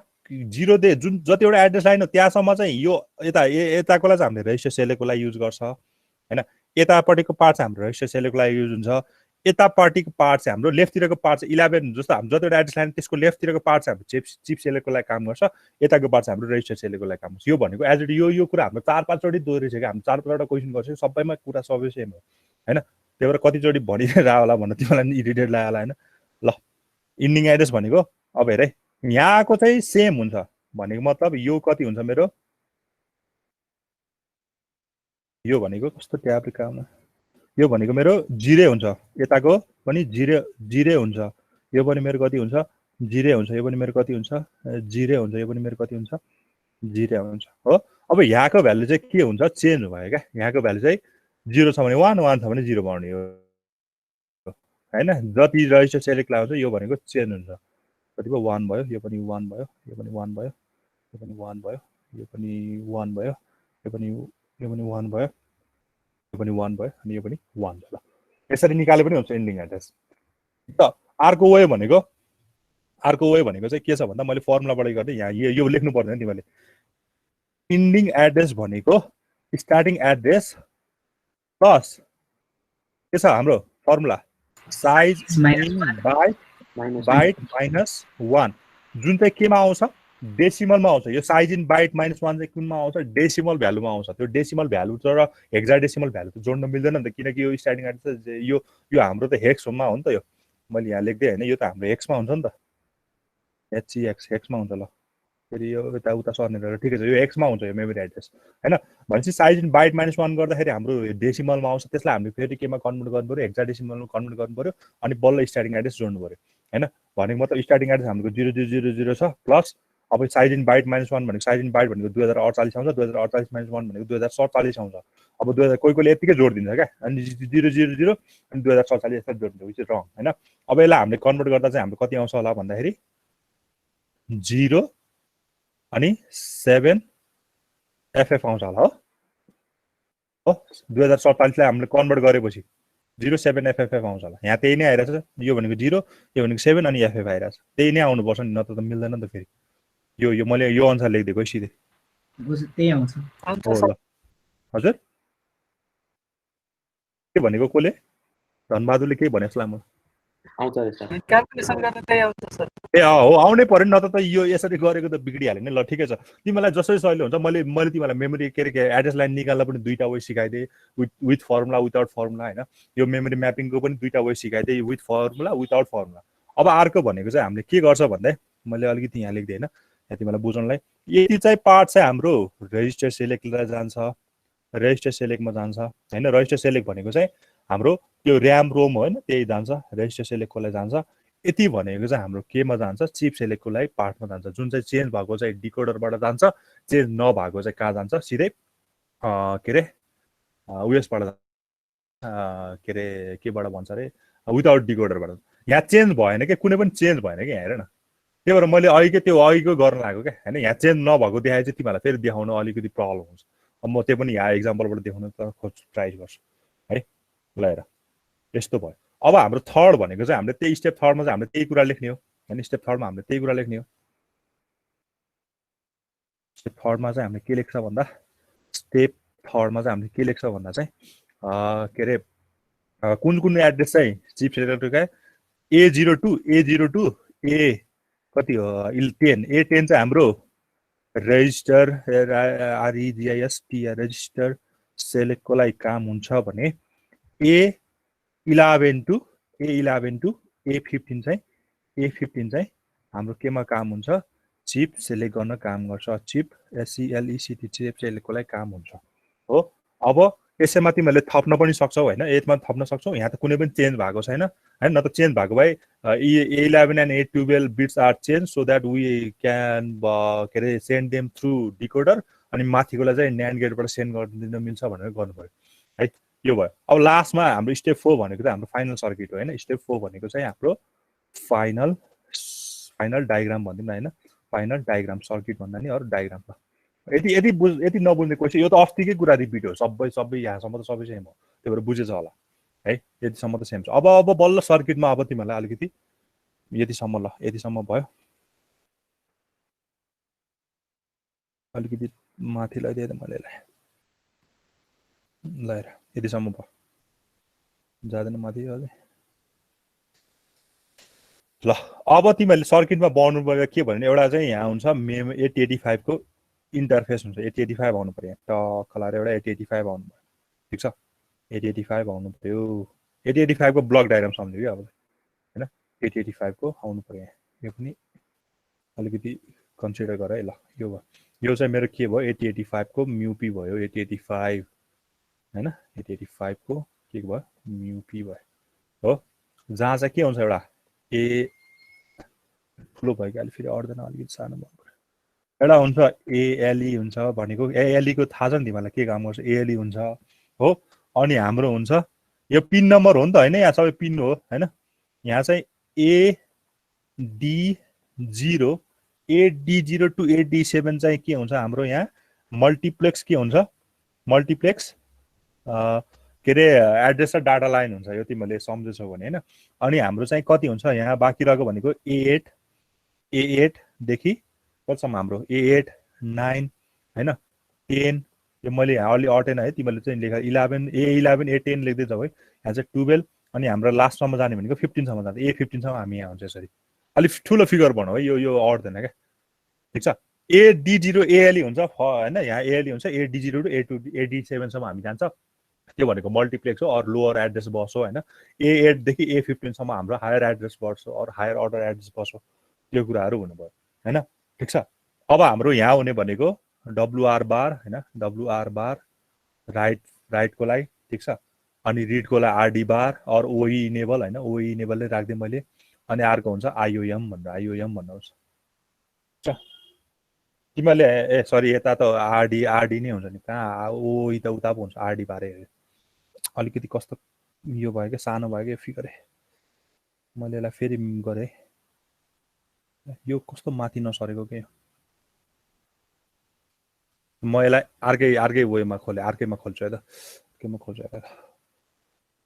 0 दे जुन जतिवटा एड्रेस लाइन हो त्यहाँसम्म चाहिँ यो यताकोलाई चाहिँ हामीले रेजिस्टर सेलेको लागि युज गर्छ हैन यतापट्टिको पार्ट चाहिँ हाम्रो रेजिस्टर सेलेको लागि युज हुन्छ यतापट्टिको पार्ट चाहिँ हाम्रो लेफ्टतिरको पार्ट चाहिँ 11 जस्तो हाम्रो जतिवटा एड्रेस लाइन त्यसको लेफ्टतिरको पार्ट चाहिँ हाम्रो चिप सेलेको लागि काम गर्छ यताको पार्ट चाहिँ हाम्रो रेजिस्टर सेलेको लागि काम गर्छ यो भनेको एज इट यो कुरा हाम्रो 4-5 चोटि दोहोरिसक्यो हामी 4-5 वटा क्वेशन गर्छौँ सबैमा कुरा सबै सेम हो हैन त्यही भएर कतिचोटि भनिरहेर होला भन्न तिमीलाई इरिटेट लाग्यो होला हैन ल इन्डिङ एड्रेस भनेको अब हेर है यहाँको चाहिँ सेम हुन्छ भनेको मतलब यो कति हुन्छ मेरो यो भनेको कस्तो ट्याब काम यो भनेको मेरो 0 हुन्छ यताको पनि 0 हुन्छ यो पनि मेरो कति हुन्छ 0 हुन्छ यो पनि मेरो कति हुन्छ 0 हुन्छ यो पनि मेरो कति हुन्छ 0 हुन्छ हो अब यहाँको भ्यालु चाहिँ के हुन्छ चेन्ज भयो क्या यहाँको भ्यालु चाहिँ 0 छ भने 1 1 छ भने 0 बनाउने हो हैन जति रेजिस्टर सेलेक्ट लाउँछ यो भनेको चेन्ज हुन्छ कति भयो 1 भयो यो पनि 1 भयो यो पनि 1 भयो यो पनि 1 भयो यो पनि 1 भयो यो पनि 1 भयो यो पनि 1 भयो अनि यो पनि 1 भयो ल यसरी निकाले पनि हुन्छ इन्डिङ एड्रेस त अर्को वे भनेको चाहिँ के छ भन्दा मैले फर्मुलाबाट गर्दै यहाँ यो लेख्नु पर्दैन तिमीले इन्डिङ एड्रेस भनेको स्टार्टिङ एड्रेस प्लस के छ हाम्रो फर्मुला साइज बाइट माइनस 1 जुन चाहिँ केमा आउँछ डेसिमलमा आउँछ यो साइज इन बाइट माइनस 1 चाहिँ कुनमा आउँछ डेसिमल भ्यालुमा आउँछ त्यो डेसिमल भ्यालु र हेक्साडेसिमल भ्यालु त जोड्न मिल्दैन नि त किनकि यो स्टार्टिङ एड्रेस यो हाम्रो त हेक्समा हो नि त यो मैले यहाँ लेख्दै हैन यो त हाम्रो हेक्समा हुन्छ नि त HCX हेक्समा हुन्छ ल फेरि यो यता उता सर्ने र ठिकै छ यो एक्समा हुन्छ यो मेमोरी एड्रेस हैन भनेपछि साइज इन बाइट माइनस 1 गर्दाखेरि हाम्रो डेसिमलमा आउँछ त्यसलाई हामीले फेरि केमा कन्भर्ट गर्नु पर्यो हेक्साडेसिमलमा कन्भर्ट गर्नु पर्यो अनि बल्ल स्टार्टिङ एड्रेस जोड्नु पर्यो हैन भनेको मतलब स्टार्टिङ एड्रेस हाम्रो 0000 छ प्लस अब साइज इन बाइट माइनस 1 भनेको साइज इन बाइट भनेको 2048 आउँछ 2048 माइनस 1 भनेको 2047 आउँछ अब 2000 कोही यतिकै जोडिदिन्छ क्या अनि 000 अनि 2047 यसरी जोडिन्छ विच इज रङ हैन अब यसलाई हामीले कन्भर्ट गर्दा चाहिँ हाम्रो कति आउँछ होला भन्दाखेरि 0 अनि 7 FF आउँछ होला हो 2047 लाई हामीले कन्भर्ट गरेपछि 07 FFF आउँछ होला यहाँ त्यही नै आइरहेछ यो भनेको 0 यो भनेको 7 अनि FF आइरहेछ त्यही नै आउनुपर्छ नि नत्र त मिल्दैन नि त फेरि यो मैले यो अनुसार लेख्दिएको सिधै त्यही आउँछ हो ल हजुर के भनेको कोले धनबहादुरले के भने जस्तो लाग्यो आउँछ रहेछ क्याल्कुलेसन गर्न त्यही आउँछ सर ए हो आउनै पर्यो नत्र त यो यसरी गरेको त बिग्डिहाल्यो नि ल ठिकै छ तिमीलाई जसरी सजिलो हुन्छ मैले तिमीलाई मेमोरी के एड्रेस लाइन निकाल्दा पनि दुईटा वे सिकाइदिएँ विथ फर्मुला विदाउट फर्मुला हैन यो मेमोरी म्यापिङको पनि दुईटा वे सिकाइदिएँ विथ फर्मुला विदाउट फर्मुला अब अर्को भनेको चाहिँ हामीले के गर्छ भन्दा मैले अलिकति यहाँ लेख्दै हैन यहाँ तिमीलाई बुझ्नलाई यति चाहिँ पार्ट चाहिँ हाम्रो रेजिस्टर सेलेक्टमा जान्छ रेजिस्टर सेलेक्टमा जान्छ हैन रेजिस्टर सेलेक्ट भनेको चाहिँ हाम्रो त्यो र्याम रोम हो हैन त्यही जान्छ रेजिस्टर सेलेक्टको लागि जान्छ यति भनेको चाहिँ हाम्रो केमा जान्छ चिप सेलेक्टको लागि पार्टमा जान्छ जुन चाहिँ चेन्ज भएको चाहिँ डिकोडरबाट जान्छ चेन्ज नभएको चाहिँ कहाँ जान्छ सिधै के रे उयसबाट के रे केबाट भन्छ रे विदाउट डिकोडरबाट यहाँ चेन्ज भएन के कुनै पनि चेन्ज भएन कि हेर न त्यही भएर मैले अघिको गर्न लागेको क्या हैन यहाँ चेन्ज नभएको देखाए चाहिँ तिमीलाई फेरि देखाउन अलिकति प्रब्लम हुन्छ अब म त्यो पनि यहाँ एक्जाम्पलबाट देखाउन ट्राई गर्छु है ल हेर यस्तो भयो अब हाम्रो थर्ड भनेको चाहिँ हामीले त्यही स्टेप थर्डमा चाहिँ हामीले त्यही कुरा लेख्ने हो हैन स्टेप थर्डमा हामीले त्यही कुरा लेख्ने हो स्टेप थर्डमा चाहिँ हामीले के लेख्छ भन्दा स्टेप थर्डमा चाहिँ हामीले के लेख्छ भन्दा चाहिँ के रे कुन एड्रेस चाहिँ चिप सेलेक्टरका A02 A कति हो 10 A10 चाहिँ हाम्रो रेजिस्टर REGIST रेजिस्टर सेलेक्टको लागि काम हुन्छ भने A11 to A15 चाहिँ हाम्रो केमा काम हुन्छ चिप सेलेक्ट गर्न काम गर्छ चिप SELECT चिप सेलेक्टको लागि काम हुन्छ हो अब यसैमा तिमीहरूले थप्न पनि सक्छौ हैन यसमा थप्न सक्छौ यहाँ त कुनै पनि चेन्ज भएको छैन हैन न त चेन्ज भएको भए A11 and A12 bits are changed so that we can के रे सेन्ड देम थ्रु डिकोडर अनि माथिकोलाई चाहिँ NAND गेटबाट सेन्ड गर्न मिल्छ भनेर गर्नु पर्यो है यो भयो अब लास्टमा हाम्रो स्टेप 4 भनेको चाहिँ हाम्रो फाइनल सर्किट हो हैन स्टेप 4 भनेको चाहिँ हाम्रो फाइनल डायग्राम भन्दिम हैन फाइनल डायग्राम सर्किट भन्दा नि अरु डायग्राम त यदि नबुझ्ने क्वेशन यो त अस्तिकै कुरा रिपिट हो सबै यहाँसम्म त सबै सेम हो त्यही भएर बुझेछ होला है यतिसम्म त सेम छ अब बल्ल सर्किटमा अब तिमीहरूलाई अलिकति यतिसम्म भयो अलिकति माथि लगाइदिए त मैले ल यतिसम्म भयो जाँदैन माथि अझै ल अब तिमीहरूले सर्किटमा बनाउनु पर्यो के भने एउटा चाहिँ यहाँ हुन्छ 8085 को इन्टरफेस हुन्छ 8085 आउनु पर्यो टक्क लाएर एउटा 8085 आउनु पर्यो ठीक छ 8085 आउनु पर्यो 8085 को ब्लक डायग्राम सम्झ्यो कि अब हैन 8085 को आउनु पर्यो यो पनि अलिकति कन्सिडर गर है ल यो भयो यो चाहिँ मेरो के भयो 8085 को म्युपी भयो 8085 हैन 8085 को के भयो म्युपी भयो हो जहाँ चाहिँ के हुन्छ एउटा ए ठुलो भयो कि अलि फेरि अड्दैन अलिकति सानो भयो एउटा हुन्छ ALE हुन्छ भनेको ALE को थाहा छ नि तिमीलाई के काम गर्छ ALE हुन्छ हो अनि हाम्रो हुन्छ यो पिन नम्बर हो नि त हैन यहाँ सबै पिन हो हैन यहाँ चाहिँ AD0 टु AD7 चाहिँ के हुन्छ हाम्रो यहाँ मल्टिप्लेक्स के हुन्छ मल्टिप्लेक्स के रे एड्रेस र डाटा लाइन हुन्छ यो तिमीले सम्झेछौ भने हैन अनि हाम्रो चाहिँ कति हुन्छ यहाँ बाँकी रहेको भनेको A8 देखि कतिसम्म हाम्रो A8 9 हैन 10 यो मैले यहाँ अलि अटेन है तिमीले चाहिँ लेख 11 A11 A10 लेख्दै जाऊ है यहाँ चाहिँ 12 अनि हाम्रो लास्टसम्म जाने भनेको 15 सम्म जान्छ A15 सम्म हामी यहाँ हुन्छ यसरी अलि ठुलो फिगर बनाऊ है यो अट्दैन क्या ठीक छ AD0 ALE हुन्छ हैन यहाँ ALE हुन्छ AD0 टु AD7 सम्म हामी जान्छ त्यो भनेको मल्टिप्लेक्स हो अर लोअर एड्रेस बस हो हैन A8 देखि A15 सम्म हाम्रो हायर एड्रेस बस हो or higher order address bus हो त्यो कुराहरु हुनु भयो हैन ठीक छ अब हाम्रो यहाँ हुने भनेको WR बार हैन WR बार राइट को लागि ठीक छ अनि रिड को लागि RD बार और OE इनेबल हैन OE इनेबल ले राख्दै मैले अनि अर्को हुन्छ IOM भन्नुहुन्छ छ तिमीले सरी यता त RD नै हुन्छ नि कहाँ OE त उता पो हुन्छ RD बारे अलिकति कस्तो यो भयो के सानो भयो के फिगर मैले यसलाई फेरि गरे यो कस्तो माथि नसरेको के म यसलाई अर्कै वेमा खोले अर्कैमा खोल्छु है त केमा खोल्छु है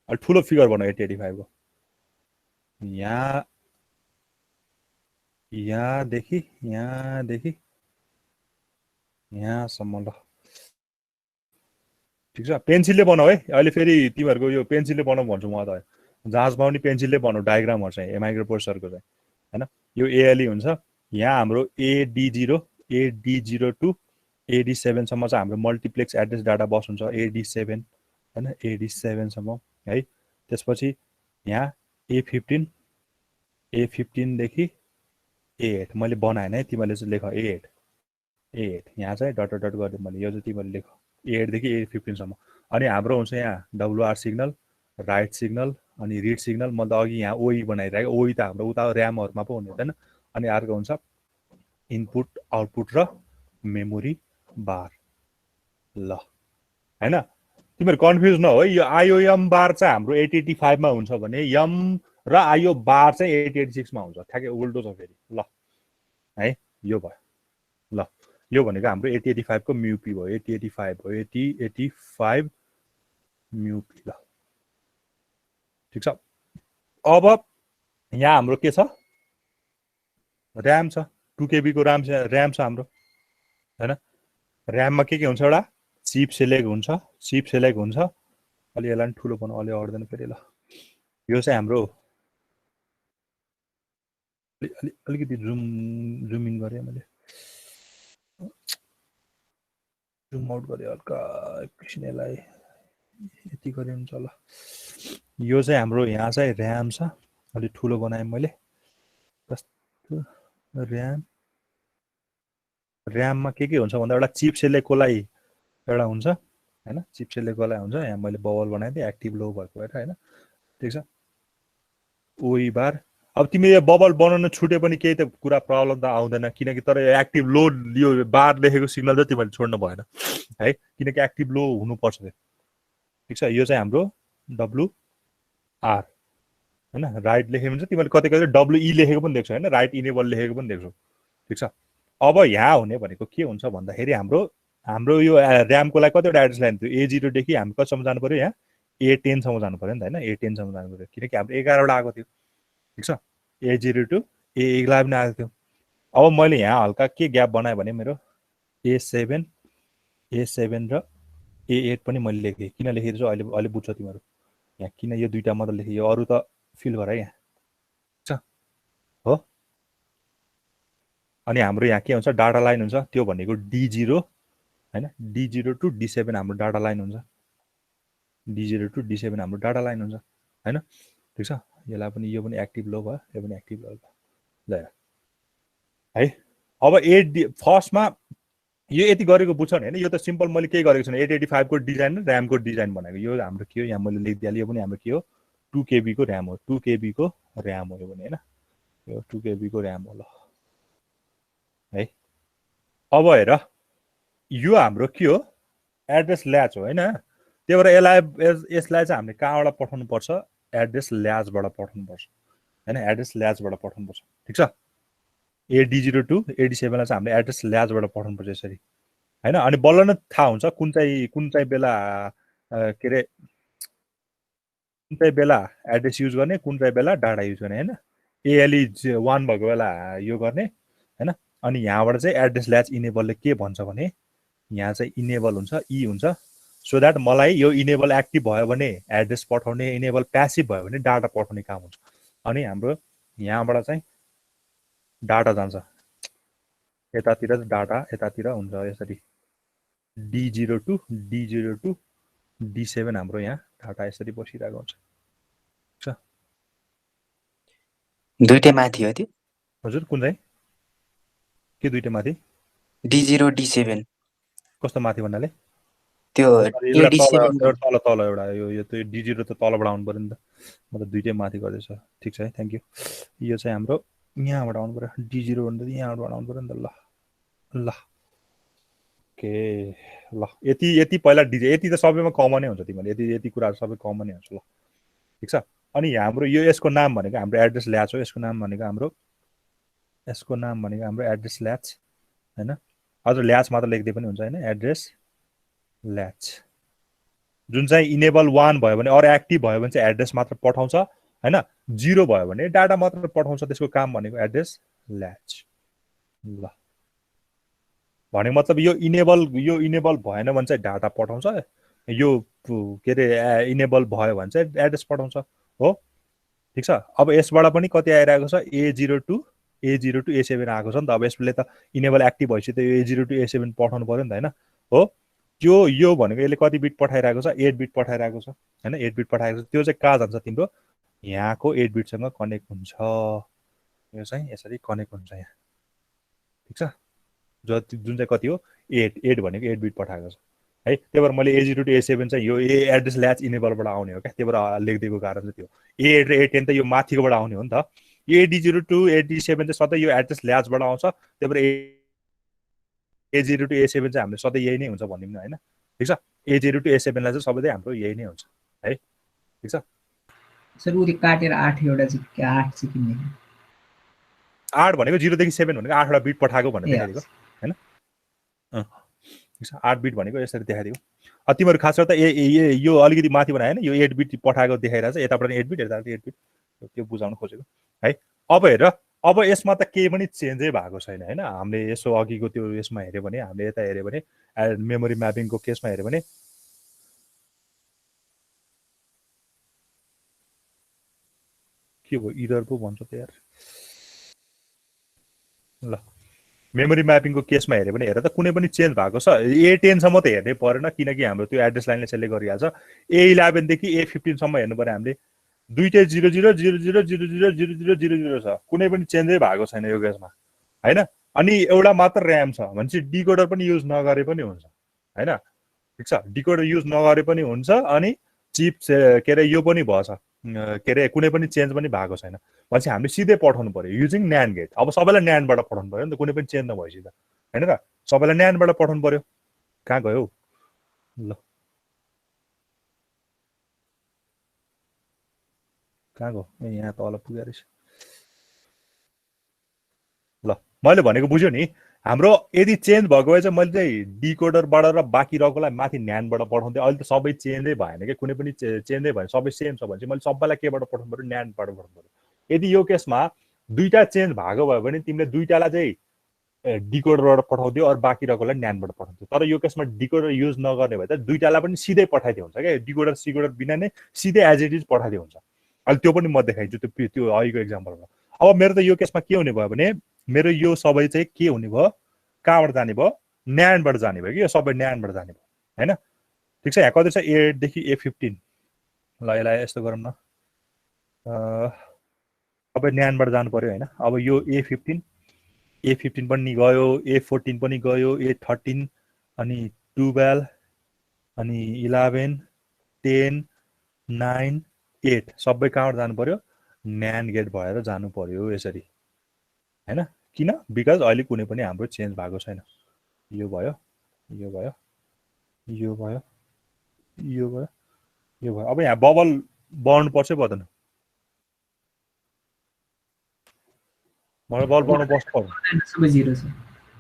अलि ठुलो फिगर बनाऊ 8085 को यहाँदेखि यहाँसम्म ल ठीक छ पेन्सिलले बनाऊ है अहिले फेरि तिमीहरुको यो पेन्सिलले बनाऊ भन्छु म त जहाँसम्म पनि पेन्सिलले बनाऊ डायग्रामहरु चाहिँ माइक्रो प्रोसेसरको चाहिँ हैन यो ALE हुन्छ यहाँ हाम्रो AD0 टु AD7 सम्म चाहिँ हाम्रो मल्टिप्लेक्स एड्रेस डाटा बस हुन्छ AD7 हैन AD7 सम्म है त्यसपछि यहाँ A15 देखि A8 मैले बनाएन है तिमीले चाहिँ लेख A8 यहाँ चाहिँ डट गर्दै मैले यो चाहिँ तिमीले लेख A8 देखि A15 सम्म अनि हाम्रो हुन्छ यहाँ WR सिग्नल राइट सिग्नल अनि रिड सिग्नल म त अघि यहाँ OE बनाइरहेको OE त हाम्रो उता र्यामहरुमा पो हुने हैन अनि अर्को हुन्छ इनपुट आउटपुट र मेमोरी बार ल हैन तिमीहरु कन्फ्युज नहो यो IOM बार चाहिँ हाम्रो 8085 मा हुन्छ भने यम र IO बार चाहिँ 8086 मा हुन्छ ठ्याक्कै उल्टो छ फेरि ल है यो भयो ल यो भनेको हाम्रो 8085 को म्युपी भयो 8085 म्युपी ल ठीक छ अब यहाँ हाम्रो के छ र्याम छ 2KB को र्याम छ हाम्रो हैन र्याममा के हुन्छ एउटा चिप सेलेक्ट हुन्छ अलि यसलाई पनि ठुलो बनाऊ, अलि अड्दैन फेरि ल। यो चाहिँ हाम्रो अलिकति जुम इन गरेँ मैले, जुम आउट गरेँ हल्का एकछिन, यसलाई यति गरेँ हुन्छ ल। यो चाहिँ हाम्रो यहाँ चाहिँ ऱ्याम छ, अलि ठुलो बनाएँ मैले। कस्तो ऱ्याममा के हुन्छ भन्दा एउटा चिप सेलेक्टकोलाई एउटा हुन्छ हैन, चिप सेलेक्टकोलाई हुन्छ। यहाँ मैले बबल बनाइदिएँ एक्टिभ लो भएको भएर हैन, ठिक छ। ओइ बार अब तिमी यो बबल बनाउन छुटे पनि केही त कुरा प्रब्लम त आउँदैन, किनकि तर एक्टिभ लो यो बार लेखेको सिग्नल चाहिँ तिमीले छोड्नु भएन है, किनकि एक्टिभ लो हुनुपर्छ त्यो, ठिक छ। यो चाहिँ हाम्रो WR हैन, राइट लेखेको हुन्छ, तिमीले कतै कतै WE लेखेको पनि देख्छौ हैन, राइट इनेबल लेखेको पनि देख्छौ, ठिक छ। अब यहाँ हुने भनेको के हुन्छ भन्दाखेरि हाम्रो यो ऱ्यामको लागि कतिवटा एड्रेस लाइन थियो, A0 देखि हामी कतिसम्म जानु पर्यो, यहाँ A10 सम्म जानु पर्यो नि त हैन, A10 सम्म जानु पर्यो, किनकि हाम्रो 11 वटा आएको थियो, ठिक छ। A0 टु A11 पनि आएको थियो। अब मैले यहाँ हल्का के ग्याप बनाएँ भने मेरो A7 र A8 पनि मैले लेखेँ। किन लेखेको छु अहिले अहिले बुझ्छौ तिमीहरू, यहाँ किन यो दुईटा मात्र लेखेँ, यो अरू त फिल गर यहाँ, ठिक छ हो। अनि हाम्रो यहाँ के हुन्छ, डाटा लाइन हुन्छ, त्यो भनेको D0 हैन, D0 टु D7 हाम्रो डाटा लाइन हुन्छ, D0 टु D7 हाम्रो डाटा लाइन हुन्छ हैन, ठिक छ। यसलाई पनि यो पनि एक्टिभ लो भयो, यो पनि एक्टिभ लो भयो ल है। अब फर्स्टमा यो यति गरेको बुझ्छ नि हैन, यो त सिम्पल मैले के गरेको छु 885 को डिजाइन र र्यामको डिजाइन बनाएको। यो हाम्रो के हो, यहाँ मैले लेखिदिएँ, यो पनि हाम्रो के हो 2 KB को र्याम हो, 2 KB को र्याम हो यो पनि हैन, यो 2 KB को र्याम हो ल है। अब हेर यो हाम्रो के हो, एड्रेस ल्याच हो हैन, त्यही भएर यसलाई चाहिँ हामीले कहाँबाट पठाउनु पर्छ, एड्रेस ल्याचबाट पठाउनु पर्छ हैन, एड्रेस ल्याचबाट पठाउनु पर्छ, ठिक छ। A0 टु A7 लाई चाहिँ हामीले एड्रेस ल्याचबाट पठाउनु पर्छ यसरी हैन। अनि बल्ल नै थाहा हुन्छ कुन चाहिँ बेला के रे, कुन चाहिँ बेला एड्रेस युज गर्ने, कुन चाहिँ बेला डाटा युज गर्ने हैन। ALE 1 भएको बेला यो गर्ने हैन। अनि यहाँबाट चाहिँ एड्रेस ल्याच इनेबलले के भन्छ भने, यहाँ चाहिँ इनेबल हुन्छ, E हुन्छ, सो द्याट मलाई यो इनेबल एक्टिभ भयो भने एड्रेस पठाउने, इनेबल प्यासिभ भयो भने डाटा पठाउने काम हुन्छ। अनि हाम्रो यहाँबाट चाहिँ डाटा जान्छ यतातिर, डाटा यतातिर हुन्छ यसरी, D0 टु D7 हाम्रो यहाँ डाटा यसरी बसिरहेको हुन्छ, ठिक छ। दुईटै माथि हो त्यो, हजुर कुन चाहिँ के दुईटै माथि, D0 D7 कस्तो माथि भन्नाले त्यो A7 तल तल एउटा यो त्यो D0 त तलबाट आउनु पर्यो नि त, म त दुईटै माथि गर्दैछ, ठिक छ है, थ्याङ्क यू। यो चाहिँ हाम्रो यहाँबाट आउनु पर्यो, D0 भन्दा यहाँबाट आउनु पर्यो नि त ल ल के ल। यति पहिला यति त सबैमा कमनै हुन्छ, तिमीले यति कुराहरू सबै कमनै हुन्छ ल, ठिक छ। अनि हाम्रो यो यसको नाम भनेको हाम्रो एड्रेस ल्याच हो, यसको नाम भनेको हाम्रो एड्रेस ल्याच हैन। हजुर ल्याच मात्र लेख्दै पनि हुन्छ हैन, एड्रेस ल्याच जुन चाहिँ इनेबल 1 भयो भने, अरू एक्टिभ भयो भने चाहिँ एड्रेस मात्र पठाउँछ हैन, 0 भयो भने डाटा मात्र पठाउँछ, त्यसको काम भनेको एड्रेस ल्याच ल। भनेको मतलब यो इनेबल भएन भने चाहिँ डाटा पठाउँछ, यो के रे इनेबल भयो भने चाहिँ एड्रेस पठाउँछ हो, ठिक छ। अब यसबाट पनि कति आइरहेको छ, A0 टु A7 आएको छ नि त। अब यसले त इनेबल एक्टिभ भएपछि त यो A0 टु A7 पठाउनु पर्यो नि त हैन हो। यो भनेको यसले कति बिट पठाइरहेको छ, 8 बिट पठाइरहेको छ हैन, 8 बिट पठाइरहेको छ। त्यो चाहिँ कहाँ जान्छ, तिम्रो यहाँको 8 बिटसँग कनेक्ट हुन्छ, यो चाहिँ यसरी कनेक्ट हुन्छ यहाँ, ठिक छ। जुन चाहिँ कति हो 8 भनेको 8 बिट पठाएको छ है। त्यही भएर मैले A0 टु A7 चाहिँ यो एड्रेस ल्याच इनेबलबाट आउने हो क्या, त्यही भएर लेखिदिएको कारण चाहिँ त्यो। A8 र A10 त यो माथिकोबाट आउने हो नि त, A0 टु A7 चाहिँ सधैँ यो एड्रेस ल्याचबाट आउँछ, त्यही भएर A0 टु A7 चाहिँ हाम्रो सधैँ यही नै हुन्छ भनिदिनु होइन, ठिक छ। A0 टु A7 लाई चाहिँ सबै हाम्रो यही नै हुन्छ है, ठिक छ। सर उति काटेर 8 एउटा चाहिँ 8 चाहिँ किन लेख्नु, 8 भनेको 0 देखि 7 भनेको 8 वटा बिट पठाएको भनेर देखाइदिएको हैन, 8 बिट भनेको यसरी देखाइदिएको। तिमीहरू खास गरेर त यो अलिकति माथि बनायो हैन, यो 8 बिट पठाएको देखाइरहेछ, यताबाट 8 बिट यताबाट 8 बिट, त्यो बुझाउन खोजेको है। अब हेर, अब यसमा त केही पनि चेन्जै भएको छैन हैन। हामीले यसो अघिको त्यो यसमा हेर्यो भने, हामीले यता हेर्यो भने मेमोरी म्यापिङको केसमा हेर्यो भने के भयो इरर पो भन्छ त यार ल मेमोरी म्यापिङको केसमा हेऱ्यो भने हेर त कुनै पनि चेन्ज भएको छ A10 सम्म त हेर्नै परेन किनकि हाम्रो त्यो एड्रेस लाइनले सेलेक्ट गरिहाल्छ A11 देखि A15 सम्म हेर्नु पर्यो हामीले दुईटै 0000000000 छ कुनै पनि चेन्जै भएको छैन यो केसमा हैन अनि एउटा मात्र र्याम छ भनेपछि डिकोडर पनि युज नगरे पनि हुन्छ हैन ठीक छ डिकोडर युज नगरे पनि हुन्छ अनि चिप के अरे यो पनि भएछ के अरे कुनै पनि चेन्ज पनि भएको छैन भनेपछि हामीले सिधै पठाउनु पर्यो युजिङ न्यान्ड गेट अब सबैलाई न्यान्डबाट पठाउनु पर्यो नि त कुनै पनि चेन्ज नभएपछि त हैन र सबैलाई न्यान्डबाट पठाउनु पर्यो कहाँ गयो ल कहाँ गयो ए यहाँ तल पुग्यो रहेछ ल मैले भनेको बुझ्यो नि हाम्रो यदि चेन्ज भएको भए चाहिँ मैले चाहिँ डिकोडरबाट र बाँकी रहेकोलाई माथि न्यान्डबाट पठाउँथेँ अहिले त सबै चेन्जै भएन कि कुनै पनि चेन्जै भएन सबै सेम छ भने चाहिँ मैले सबैलाई केबाट पठाउनु पर्यो न्यान्डबाट पठाउनु पर्यो यदि यो केसमा दुईटा चेन्ज भएको भयो भने तिमीले दुईटालाई चाहिँ डिकोडरबाट पठाउँथ्यो अरू बाँकी रहेकोलाई न्यान्डबाट पठाउँथ्यो तर यो केसमा डिकोडर युज नगर्ने भए त दुईटालाई पनि सिधै पठाइदियो हुन्छ क्या डिकोडर सिकोडर बिना नै सिधै एज इट इज पठाइदियो हुन्छ अहिले त्यो पनि म देखाइदिन्छु त्यो अहिलेको एक्जाम्पलमा अब मेरो त यो केसमा के हुने भयो भने मेरो यो सबै चाहिँ के हुने भयो कहाँबाट जाने भयो न्यान्डबाट जाने भयो कि यो सबै न्यान्डबाट जाने भयो हैन ठिक छ यहाँ कति छ 8 देखि A15 ल यसलाई यस्तो गरौँ न सबै न्यान्डबाट जानु पर्यो हैन अब यो A15 पनि गयो A14 पनि गयो A13 अनि 12 अनि 11 10 9 8 सबै कहाँबाट जानु पर्यो न्यान्ड गेट भएर जानु पर्यो यसरी हैन किन बिकज अहिले कुनै पनि हाम्रो चेन्ज भएको छैन यो भयो यो भयो यो भयो यो भयो यो भयो अब यहाँ बबल बढ्नु पर्छ पर्दैन मलाई बबल बढ्नु पर्छ सबै 0 छ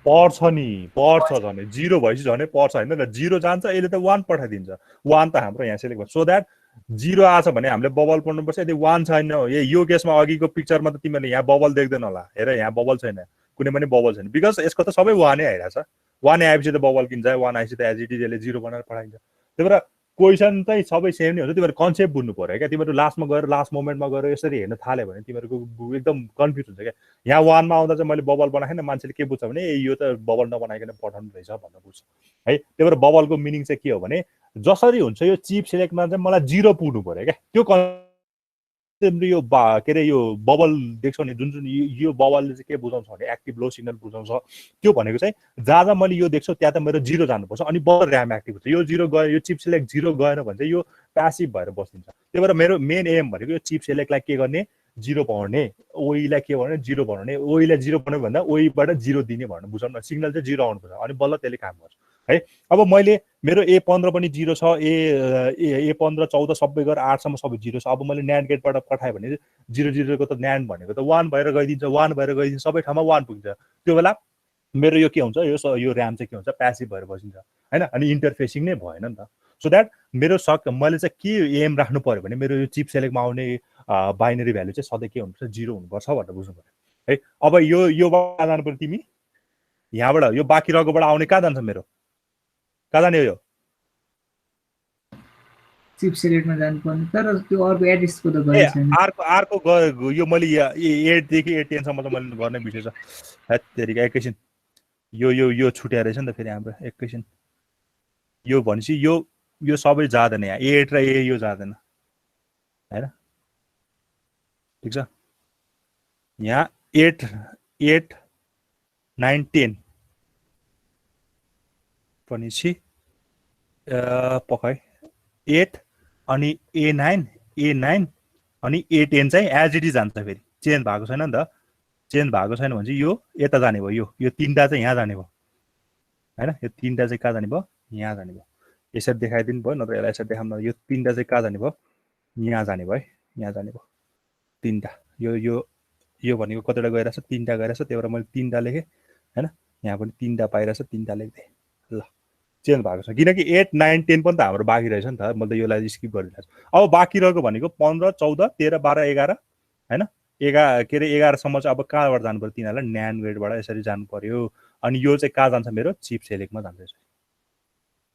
पर्छ नि पर्छ झन् 0 भएपछि झनै पर्छ हैन ल 0 जान्छ यसले त 1 पठाइदिन्छ 1 त हाम्रो यहाँ सेलेक्ट गर्छ सो दैट 0 आछ भने हामीले बबल पढ्नुपर्छ यदि 1 छैन यो केसमा अघिको पिक्चरमा त तिमीले यहाँ बबल देख्दैन होला हेर यहाँ बबल छैन कुनै पनि बबल छैन बिकज यसको त सबै 1 नै आइरहेछ 1 आएपछि त बबल किन्छ 1 आएपछि त एज इट इज यसले 0 बनाएर पठाइन्छ त्यही भएर क्वेसन चाहिँ सबै सेम नै हुन्छ तिमीहरू कन्सेप्ट बुझ्नु पर्यो क्या तिमीहरू लास्टमा गएर लास्ट मोमेन्टमा गएर यसरी हेर्न थाल्यो भने तिमीहरूको एकदम कन्फ्युज हुन्छ क्या यहाँ 1 मा आउँदा चाहिँ मैले बबल बनाएन मान्छेले के बुझ्छ भने यो त बबल नबनाइकन पठाउनु रहेछ भनेर बुझ्छ है त्यही भएर बबलको मिनिङ चाहिँ के हो भने जसरी हुन्छ यो चिप सिलेक्टमा चाहिँ मलाई 0 पुग्नु पर्यो क्या त्यो तिम्रो यो के अरे यो बबल देख्छौ नि जुन यो बबलले चाहिँ के बुझाउँछ भने एक्टिभ लो सिग्नल बुझाउँछ त्यो भनेको चाहिँ जहाँ मैले यो देख्छु त्यहाँ त मेरो 0 जानुपर्छ अनि बल र्याम एक्टिभ हुन्छ यो 0 गयो यो चिप सिलेक्ट 0 गएन भने चाहिँ यो प्यासिभ भएर बस्दिन्छ त्यही भएर मेरो मेन एम भनेको यो चिप सिलेक्टलाई के गर्ने 0 बनाउने ओइलाई के बनाउने 0 बनाउने ओइलाई 0 बनाउने भन्दा ओइबाट 0 दिने भनेर बुझाउनु न सिग्नल चाहिँ 0 आउनुपर्छ अनि बल्ल त्यसले काम गर्छ है अब मैले मेरो A15 पनि 0 छ A15 14 सबै गरेर 8 सम्म सबै 0 छ अब मैले न्यान्ड गेटबाट पठाएँ भने 0 को त न्यान्ड भनेको त 1 भएर गइदिन्छ 1 भएर गइदिन्छ सबै ठाउँमा 1 पुग्छ त्यो बेला मेरो यो के हुन्छ यो र्याम चाहिँ के हुन्छ प्यासिभ भएर बसिन्छ हैन अनि इन्टरफेसिङ नै भएन नि त सो दैट मेरो मैले चाहिँ के एम राख्नु पर्यो भने मेरो यो चिप सेलेक्टमा आउने बाइनरी भ्यालु चाहिँ सधैँ के हुनुपर्छ 0 हुनुपर्छ भनेर बुझ्नु पर्यो है अब योबाट जानु पर्यो तिमी यहाँबाट यो बाँकी रहेकोबाट आउने कहाँ जान्छ मेरो कहाँ जाने यो चिप सिलेक्टमा जानुपर्ने तर त्यो अर्को एड्रेसको त गरेको छैन अर्को यो मैले 8 देखि 10 सम्म त मैले गर्ने बिर्सेछ हैट तेरिका एकैछिन यो छुट्या रहेछ नि त फेरि हाम्रो एकैछिन यो भनेपछि यो सबै जाँदैन यहाँ 8 र यो जाँदैन हैन ठीक छ यहाँ 8 9 10 भनेपछि पकाइ 8 अनि A9 अनि A10 चाहिँ एज इट इज जान्छ फेरि चेन्ज भएको छैन नि त चेन्ज भएको छैन भने चाहिँ यो यता जाने भयो यो तीनटा चाहिँ यहाँ जाने भयो हैन यो तीनटा चाहिँ कहाँ जाने भयो यहाँ जाने भयो यसरी देखाइदिनु भयो नत्र यसलाई यसरी देखाउन यो तीनटा चाहिँ कहाँ जाने भयो यहाँ जाने भयो यहाँ जाने भयो तीनटा यो भनेको कतिवटा गइरहेछ तीनटा गइरहेछ त्यही भएर मैले तीनटा लेखेँ हैन यहाँ पनि तीनटा पाइरहेछ तीनटा लेख्दै ल चेन्ज भएको छ किनकि 8 9 10 पनि त हाम्रो बाँकी रहेछ नि त मैले त योलाई स्किप गरिरहेको छु अब बाँकी रहेको भनेको 15 14 13 12 11 हैन 11 सम्म चाहिँ अब कहाँबाट जानु पर्यो तिनीहरूलाई न्यान्ड गेटबाट यसरी जानु पर्यो अनि यो चाहिँ कहाँ जान्छ मेरो चिप सेलेक्टमा जान्छ यसरी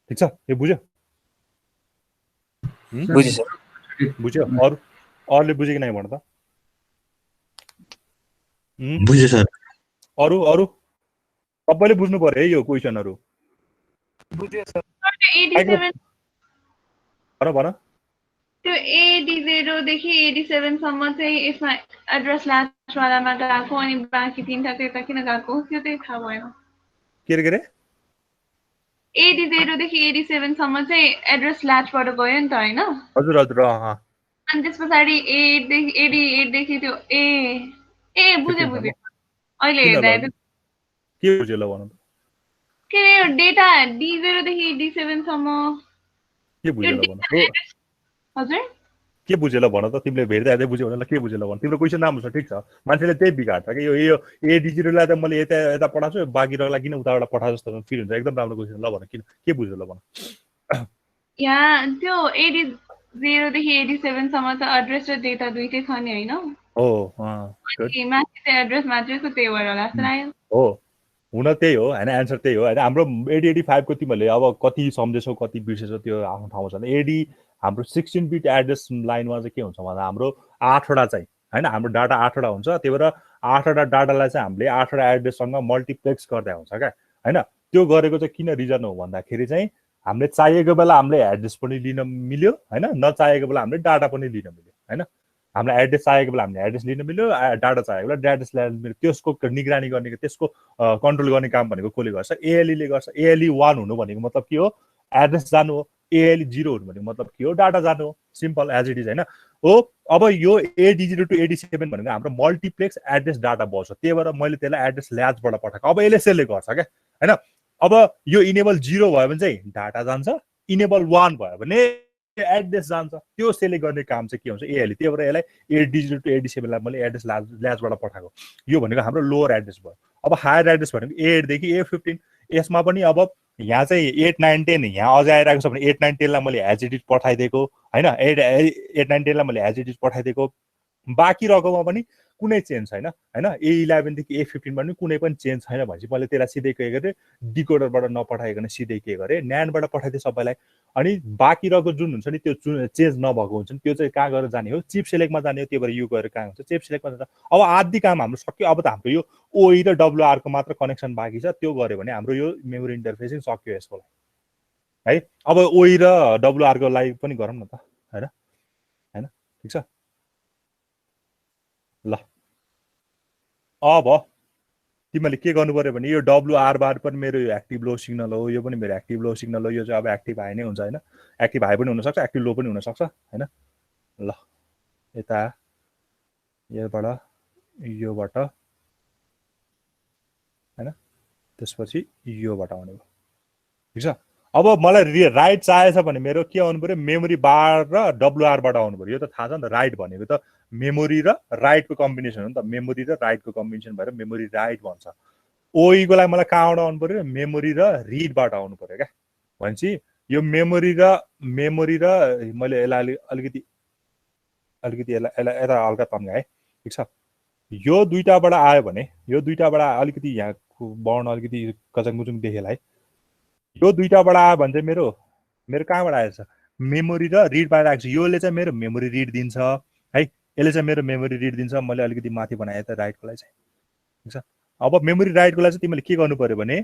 ठीक छ यो बुझ्यो बुझ्यो अरूले बुझ्यो कि नै भन त बुझ्यो सर। अरु अरु सबैले बुझ्नु पर्यो है यो क्वेशनहरु बुझ्यो सर। त्यो 87 भन त्यो AD0 देखि AD7 सम्म चाहिँ यसमा एड्रेस ल्याच वालामा गएको अनि बाँकी तीनटा त्यता किन गएको त्यो चाहिँ थाहा भएन। के रे AD0 देखि AD7 सम्म चाहिँ एड्रेस ल्याचबाट गयो नि त हैन? हजुर हजुर अनि त्यसपछि 8 देखि AD8 देखि त्यो ए बुझे अहिले हेर्दा के बुझ्यो ल भन के रे डेटा D0 देखि D7 सम्म के बुझ्यो ल भन हजुर के बुझ्यो ल भन त तिमीले भेट्दै हेर्दै बुझ्यौ भने ल के बुझ्यो ल भन तिम्रो क्वेशन राम्रो छ ठीक छ मान्छेले त्यही बिगाड्छ कि यो AD0 लाई त मैले यता यता पठाउँछु बाँकी रलाई किन उताबाट पठा जस्तो फिल हुन्छ एकदम राम्रो क्वेशन ल भन किन के बुझ्यो ल भन यहाँ त्यो AD0 देखि AD7 सम्म त एड्रेस र डेटा दुईटै छ नि हैन हो माथि चाहिँ एड्रेस मात्रै छ त्यही भएर होला जस्तो लाग्यो हो हुन त्यही हो हैन एन्सर त्यही हो हैन हाम्रो 8085 को तिमीले अब कति सम्झेछौ कति बिर्सेछौ त्यो आफ्नो ठाउँमा छ एडी हाम्रो 16 बिट एड्रेस लाइनमा चाहिँ के हुन्छ भन्दा हाम्रो 8 वटा चाहिँ हैन हाम्रो डाटा 8 वटा हुन्छ त्यही भएर 8 वटा डाटालाई चाहिँ हामीले 8 वटा एड्रेससँग मल्टिप्लेक्स गर्दै हुन्छ क्या हैन त्यो गरेको चाहिँ किन रिजन हो भन्दाखेरि चाहिँ हामीले चाहिएको बेला हामीले एड्रेस पनि लिन मिल्यो हैन नचाहेको बेला हामीले डाटा पनि लिन मिल्यो हैन हामीलाई एड्रेस चाहिएको बेला हामीले एड्रेस लिन मिल्यो डाटा चाहिएको बेला एड्रेस लिन मिल्यो त्यसको निगरानी गर्ने त्यसको कन्ट्रोल गर्ने काम भनेको कसले गर्छ एएलई ले गर्छ एएलई 1 हुनु भनेको मतलब के हो एड्रेस जानु हो एएलई 0 हुनु भनेको मतलब के हो डाटा जानु हो सिम्पल एज इट इज हैन हो अब यो AD0 टु AD7 भनेको हाम्रो मल्टिप्लेक्स एड्रेस डाटा बस्छ त्यही भएर मैले त्यसलाई एड्रेस ल्याचबाट पठाएको अब यसले सेलले गर्छ क्या हैन अब यो इनेबल 0 भयो भने चाहिँ डाटा जान्छ इनेबल 1 भयो भने एड्रेस जान्छ त्यो सेले गर्ने काम चाहिँ के हुन्छ एएलई त्यही भएर यसलाई AD0 टु AD7 लाई मैले एड्रेस ल्याचबाट पठाएको यो भनेको हाम्रो लोअर एड्रेस भयो अब हायर एड्रेस भनेको 8 देखि A15 यसमा पनि अब यहाँ चाहिँ 8 9 10 यहाँ अझै आइरहेको छ भने 8 9 10 लाई मैले एज इट इज पठाइदिएको हैन 8 9 10 लाई मैले एज इट इज पठाइदिएको बाँकी रकममा पनि कुनै चेन्ज छैन हैन A11 देखि A15 पनि कुनै पनि चेन्ज छैन भनेपछि मैले त्यसलाई सिधै के गरे डिकोडरबाट नपठाइकन सिधै के गरे न्यानबाट पठाइदिए सबैलाई अनि बाँकी रहेको जुन हुन्छ नि त्यो चेन्ज नभएको हुन्छ नि त्यो चाहिँ कहाँ गएर जाने हो चिप सेलेक्टमा जाने हो त्यही भएर यो गएर कहाँ हुन्छ चिप सेलेक्टमा जान्छ अब आदि काम हाम्रो सक्यो अब त हाम्रो यो ओई र WR को मात्र कनेक्सन बाँकी छ त्यो गर्यो भने हाम्रो यो मेमोरी इन्टरफेसिङ सक्यो यसको लागि है अब ओई र WR को लागि पनि गरौँ न त हैन हैन ठीक छ ल अब तिमीले के गर्नु पर्यो भने यो WR बार पनि मेरो यो एक्टिभ लो सिग्नल हो यो पनि मेरो एक्टिभ लो सिग्नल हो यो चाहिँ अब एक्टिभ हाई नै हुन्छ हैन एक्टिभ हाई पनि हुन सक्छ एक्टिभ लो पनि हुन सक्छ हैन ल यता योबाट योबाट हैन त्यसपछि योबाट आउने भयो ठीक छ अब मलाई राइट चाहिएछ भने मेरो के आउनु पर्यो मेमोरी बार र WR बाट आउनु पर्यो यो त थाहा छ नि त राइट भनेको त मेमोरी र राइटको कम्बिनेसन हो नि त मेमोरी र राइटको कम्बिनेसन भएर मेमोरी राइट भन्छ ओई को लागि मलाई कहाँबाट आउनु पर्यो मेमोरी र रिडबाट आउनु पर्यो क्या भनेपछि यो मेमोरी र मैले यसलाई अलिकति यसलाई यता हल्का तन्काएँ ठीक छ यो दुईटाबाट आयो भने यो दुईटाबाट अलिकति यहाँ बढ्न अलिकति कचङमुचुङ देखेलाई यो दुईटाबाट आयो भने चाहिँ मेरो कहाँबाट आएछ मेमोरी र रिडबाट आएको छ योले चाहिँ मेरो मेमोरी रिड दिन्छ है यसले चाहिँ मेरो मेमोरी रिड दिन्छ मैले अलिकति माथि बनाएँ त राइटको लागि चाहिँ ठीक छ अब मेमोरी राइटको लागि चाहिँ तिमीले के गर्नु पर्यो भने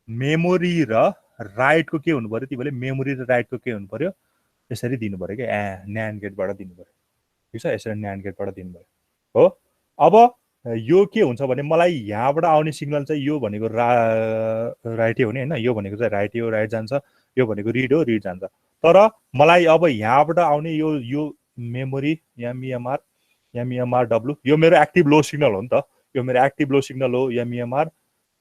मेमोरी र राइटको के हुनु पर्यो तिमीले मेमोरी र राइटको के हुनु पर्यो यसरी दिनु पर्यो क्या न्यान्ड गेटबाट दिनु पर्यो ठीक छ यसरी न्यान्ड गेटबाट दिनु पर्यो हो अब यो के हुन्छ भने मलाई यहाँबाट आउने सिग्नल चाहिँ यो भनेको राइटै हो नि हैन यो भनेको चाहिँ राइटै हो राइट जान्छ यो भनेको रिड हो रिड जान्छ तर मलाई अब यहाँबाट आउने यो मेमोरी MEMR W यो मेरो एक्टिभ लो सिग्नल हो नि त यो मेरो एक्टिभ लो सिग्नल हो MEMR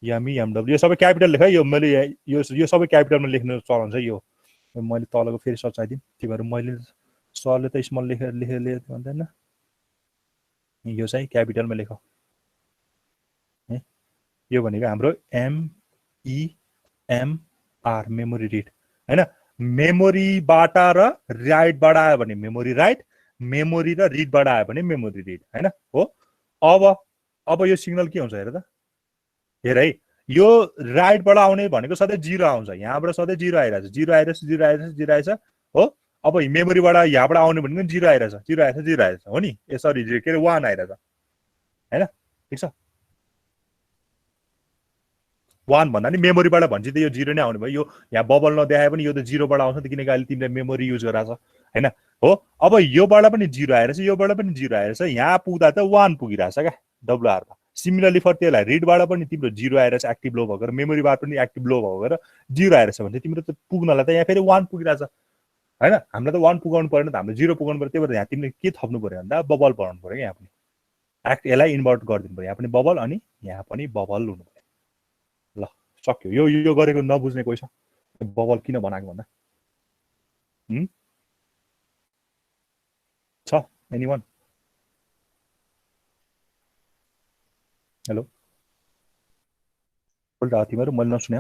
MEMW यो सबै क्यापिटल लेख यो मैले यो सबै क्यापिटलमा लेख्नु चलन छ यो मैले तलको फेरि सचाइदिउँ त्यही भएर मैले सरले त स्मल लेखे भन्दैन यो चाहिँ क्यापिटलमा लेख यो भनेको हाम्रो MEMR मेमोरी रिड हैन मेमोरीबाट र राइटबाट आयो भने मेमोरी राइट मेमोरी र रिडबाट आयो भने मेमोरी रिड हैन हो अब यो सिग्नल के हुन्छ हेर त हेर है यो राइटबाट आउने भनेको सधैँ 0 आउँछ यहाँबाट सधैँ 0 आइरहेछ 0 आइरहेछ हो अब मेमोरीबाट यहाँबाट आउने भनेको 0 आइरहेछ 0 आइरहेछ हो नि सरी के अरे 1 आइरहेछ हैन ठीक छ 1 भन्दा नि मेमोरीबाट भन्छ त यो 0 नै आउने भयो। यो यहाँ बबल नदेखाए पनि यो त 0 बाट आउँछ नि त, किनकि अहिले तिमीले मेमोरी युज गराछ हैन हो। अब योबाट पनि 0 आइरहेछ, योबाट पनि 0 आइरहेछ, यहाँ पुग्दा त 1 पुगिरहेछ क्या WR मा। सिमिलरली फर त्यसलाई रिडबाट पनि तिम्रो 0 आइरहेछ एक्टिभ लो भएको र मेमोरीबाट पनि एक्टिभ लो भएको र 0 आइरहेछ भने तिम्रो त पुग्नलाई त यहाँ फेरि 1 पुगिरहेछ हैन। हामीलाई त 1 पुगाउनु पर्दैन त, हामीले 0 पुगाउनु पर्यो। त्यही भएर यहाँ तिमीले के थप्नु पर्यो भन्दा बबल बनाउनु पर्यो यहाँ पनि। यसलाई इन्भर्ट गरिदिनु पर्यो, यहाँ पनि बबल अनि यहाँ पनि बबल हुनु पर्यो। ल सक्यो। यो गरेको नबुझ्ने कोही छ? बबल किन बनाएको भन्दा छ एनीवन? हेलो बोल्दा तिमीहरू मैले नसुने?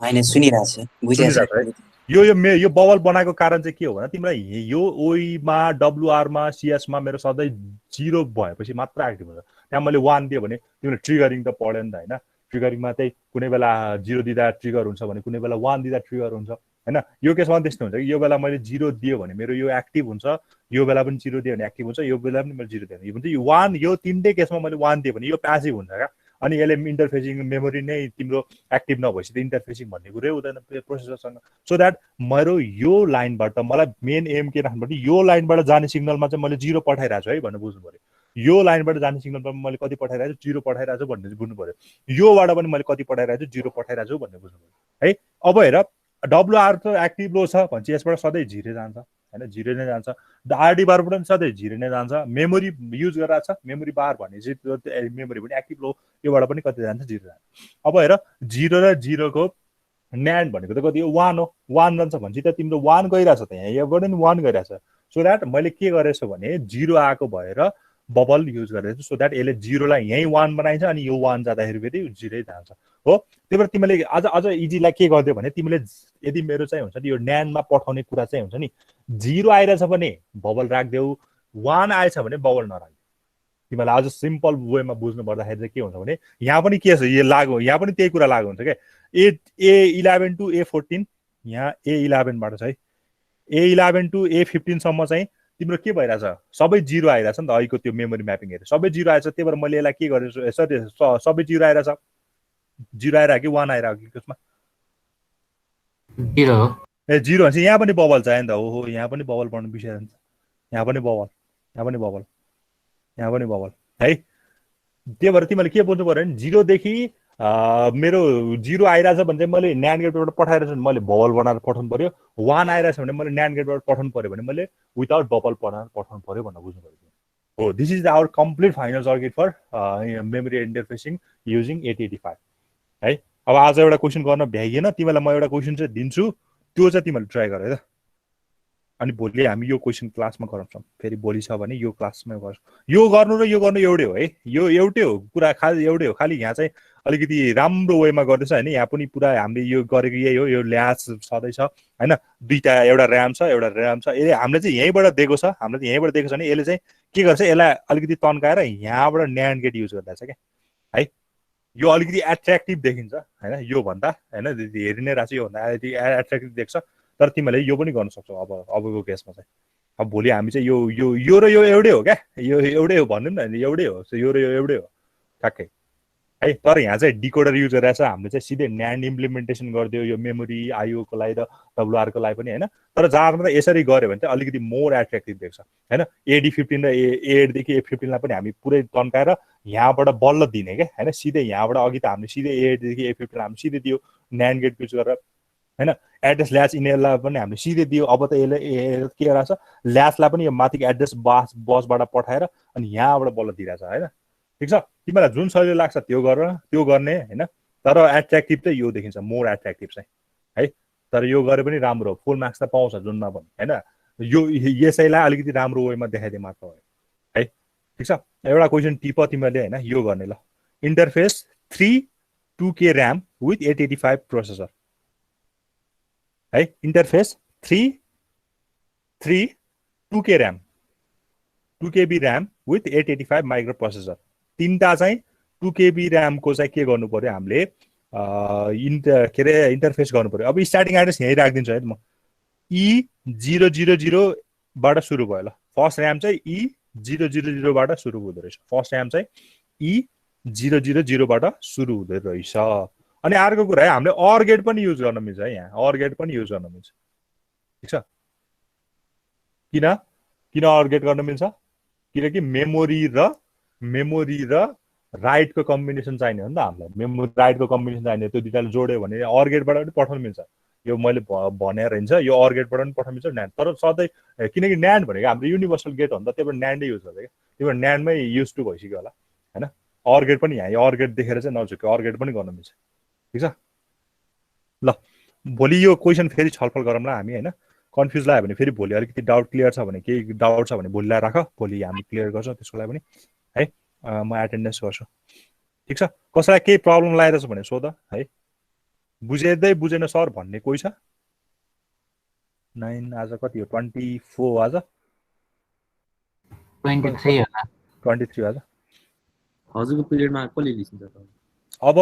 होइन सुनिरहेछ, बुझिरहेछ। यो बबल बनाएको कारण चाहिँ के हो भन्दा तिमीलाई यो ओईमा डब्लुआरमा सिएसमा मेरो सधैँ 0 भएपछि मात्र एक्टिभ हुन्छ। त्यहाँ मैले 1 दिएँ भने तिमीले ट्रिगरिङ त पढ्यो नि त हैन। ट्रिगरिङमा चाहिँ कुनै बेला 0 दिँदा ट्रिगर हुन्छ भने कुनै बेला 1 दिँदा ट्रिगर हुन्छ हैन। यो केसमा त्यस्तो हुन्छ कि यो बेला मैले 0 दियो भने मेरो यो एक्टिभ हुन्छ, यो बेला पनि 0 दियो भने एक्टिभ हुन्छ, यो बेला पनि मैले 0 दिएँ भने यो हुन्छ। यो 1 यो तीनटै केसमा मैले 1 दिएँ भने यो प्यासिभ हुन्छ क्या। अनि यसले इन्टरफेसिङ मेमोरी नै तिम्रो एक्टिभ नभएपछि त इन्टरफेसिङ भन्ने कुरै हुँदैन प्रोसेसरसँग। सो द्याट मेरो यो लाइनबाट मलाई मेन एम के राख्नु पर्यो, यो लाइनबाट जाने सिग्नलमा चाहिँ मैले 0 पठाइरहेको छु है भनेर बुझ्नु पर्यो। यो लाइनबाट जाने सिग्नलमा मैले कति पठाइरहेको छु, 0 पठाइरहेको छु भन्ने चाहिँ बुझ्नु पर्यो। योबाट पनि मैले कति पठाइरहेको छु, 0 पठाइरहेको छु भन्ने बुझ्नु पर्यो है। अब हेर WR त एक्टिभ लो छ भनेपछि यसबाट सधैँ 0 जान्छ हैन, 0 नै जान्छ। RD बार पनि सधैँ 0 नै जान्छ। मेमोरी युज गरिरहेको छ, मेमोरी बार भने चाहिँ मेमोरी पनि एक्टिभ लो, योबाट पनि कति जान्छ, 0 जान्छ। अब हेर 0 र 0 को न्यान्ड भनेको त कति हो, 1 हो। 1 जान्छ भनेपछि त तिम्रो 1 गइरहेछ त, यहाँबाट पनि 1 गइरहेछ। सो द्याट मैले के गरेछु भने 0 आएको भएर बबल युज गरेको छु। सो द्याट यसले 0 लाई यहीँ 1 बनाइन्छ अनि यो 1 जाँदाखेरि फेरि 0 जान्छ हो। त्यही भएर तिमीले अझ इजीलाई के गरिदियो भने तिमीले यदि मेरो चाहिँ हुन्छ नि यो न्यान्डमा पठाउने कुरा चाहिँ हुन्छ नि 0 आइरहेछ भने बबल राख्देऊ, 1 आएछ भने बबल नराख्देऊ। तिमीलाई अझ सिम्पल वेमा बुझ्नु पर्दाखेरि चाहिँ के हुन्छ भने यहाँ पनि के छ यो लागु, यहाँ पनि त्यही कुरा लागु हुन्छ क्या। A11 टु A14 यहाँ A11 बाट चाहिँ A11 टु A15 सम्म चाहिँ तिम्रो के भइरहेछ, सबै 0 आइरहेछ नि त। अहिलेको त्यो मेमोरी म्यापिङ हेरेर सबै 0 आएछ। त्यही भएर मैले यसलाई के गरेछु, सरी सबै 0 आइरहेछ, 0 आइरहेको कि 1 आइरहेको कि त्यसमा 0 हो। 0 भनेपछि यहाँ पनि बबल चाहियो नि त। ओहो यहाँ पनि बबल पढ्नु बिर्सिन्छ, यहाँ पनि बबल, यहाँ पनि बबल, यहाँ पनि बबल है। त्यही भएर तिमीले के बुझ्नु पर्यो भने 0 देखि मेरो 0 आइरहेछ भने चाहिँ मैले न्यान्ड गेटबाट पठाइरहेछु भने मैले बबल बनाएर पठाउनु पर्यो। 1 आइरहेछ भने मैले न्यान्ड गेटबाट पठाउनु पर्यो भने मैले विदाउट बबल बनाएर पठाउनु पर्यो भनेर बुझ्नु पर्यो हो। This is our complete final circuit for memory interfacing using 8085 है। अब आज एउटा क्वेसन गर्न भ्याइएन, तिमीलाई म एउटा क्वेसन चाहिँ दिन्छु, त्यो चाहिँ तिमीले ट्राई गर है त। अनि भोलि हामी यो क्वेसन क्लासमा गराउँछौँ, फेरि भोलि छ भने यो क्लासमा गर्छौँ। यो गर्नु र यो गर्नु एउटै हो है, यो एउटै हो कुरा, खालि एउटै हो। खालि यहाँ चाहिँ अलिकति राम्रो वेमा गर्दैछ होइन। यहाँ पनि पुरा हामीले यो गरेको यही हो, यो ल्याच छँदैछ होइन। दुईटा, एउटा ऱ्याम छ, एउटा ऱ्याम छ। यसले हामीले चाहिँ यहीँबाट दिएको छ, हामीले चाहिँ यहीँबाट दिएको छ भने यसले चाहिँ के गर्छ, यसलाई अलिकति तन्काएर यहाँबाट न्यान्ड गेट युज गर्दैछ क्या है। यो अलिकति एट्र्याक्टिभ देखिन्छ होइन यो भन्दा होइन, हेरि नै रहेछ यो भन्दा अलिकति एट्र्याक्टिभ देख्छ। तर तिमीले यो पनि गर्न सक्छौ अबको केसमा चाहिँ। अब भोलि हामी चाहिँ यो र यो एउटै हो क्या, यो एउटै हो भनौँ न, एउटै हो। यो र यो एउटै हो ठ्याक्कै है। तर यहाँ चाहिँ डिकोडर युज गरिरहेछ, हामीले चाहिँ सिधै न्यान्ड इम्प्लिमेन्टेसन गरिदियो यो मेमोरी आइओको लागि र WRको लागि पनि होइन। तर जहाँमा त यसरी गऱ्यो भने चाहिँ अलिकति मोर एट्र्याक्टिभ देख्छ होइन। AD15 र A8 देखि A15 लाई पनि हामी पुरै तन्काएर यहाँबाट बल्ल दिने क्या होइन। सिधै यहाँबाट अघि त हामीले सिधै A8 देखि A15 हामी सिधै दियो न्यान्ड गेट युज गरेर होइन। एड्रेस ल्याच इनेललाई पनि हामीले सिधै दियो। अब त यसले के गरेछ, ल्याचलाई पनि यो माथिको एड्रेस बसबाट पठाएर अनि यहाँबाट बल्ल दिइरहेछ होइन। ठिक छ, तिमीलाई जुन सजिलो लाग्छ त्यो गर्ने होइन। तर एट्र्याक्टिभ चाहिँ यो देखिन्छ, मोर एट्र्याक्टिभ चाहिँ है। तर यो गरे पनि राम्रो हो, फुल मार्क्स त पाउँछ जुनमा पनि होइन। यो यसैलाई अलिकति राम्रो वेमा देखाइदिए मात्र हो है। ठिक छ, एउटा क्वेसन टिप तिमीले होइन यो गर्ने ल। Interface 3 2K RAM with 885 processor है। Interface 3 2K RAM, 2KB RAM with 885 micro processor. तीनटा चाहिँ 2KB ऱ्यामको चाहिँ के गर्नु पर्यो हामीले, के अरे इन्टरफेस गर्नु पर्यो। अब स्टार्टिङ एड्रेस यहीँ राखिदिन्छु है म। E000 बाट सुरु भयो ल। फर्स्ट ऱ्याम चाहिँ E000 बाट सुरु हुँदो रहेछ। फर्स्ट ऱ्याम चाहिँ 000 बाट सुरु हुँदै रहेछ। अनि अर्को कुरा है, हामीले अर गेट पनि युज गर्न मिल्छ है, यहाँ अर गेट पनि युज गर्न मिल्छ। ठिक छ? किन अर गेट गर्न मिल्छ? किनकि मेमोरी र राइटको कम्बिनेसन चाहिने हो नि त हामीलाई। मेमोरी राइटको कम्बिनेसन चाहिने, त्यो दुईटाले जोड्यो भने अर गेटबाट पनि पठाउनु मिल्छ। यो मैले भनेर हिँड्छ, यो अर गेटबाट पनि पठाउनु मिल्छ न्यान्ड। तर सधैँ किनकि न्यान्ड भनेको हाम्रो युनिभर्सल गेट हो नि त, त्यही भएर न्यान्डै युज गर्छ क्या। त्यही भएर न्यान्डमै युज टु भइसक्यो होला होइन। अर गेट पनि यहाँ यो अर गेट देखेर चाहिँ नझुक्यो, अर गेट पनि गर्न मिल्छ। ठिक छ? ल भोलि यो क्वेसन फेरि छलफल गरौँला हामी होइन। कन्फ्युज लाग्यो भने फेरि भोलि अलिकति डाउट क्लियर छ भने, केही डाउट छ भने भोलि ल्याएर राख, भोलि हामी क्लियर गर्छौँ त्यसको लागि पनि है। म एटेन्डेन्स गर्छु। ठिक छ? कसैलाई केही प्रब्लम लागेको छ भने सोध है। बुझेदै बुझेन सर भन्ने कोही छ? 9 आज कति हो? 24 आज 23 होला। 23 आज। हजुरको पिरियडमा कसले लिन्छ त? अब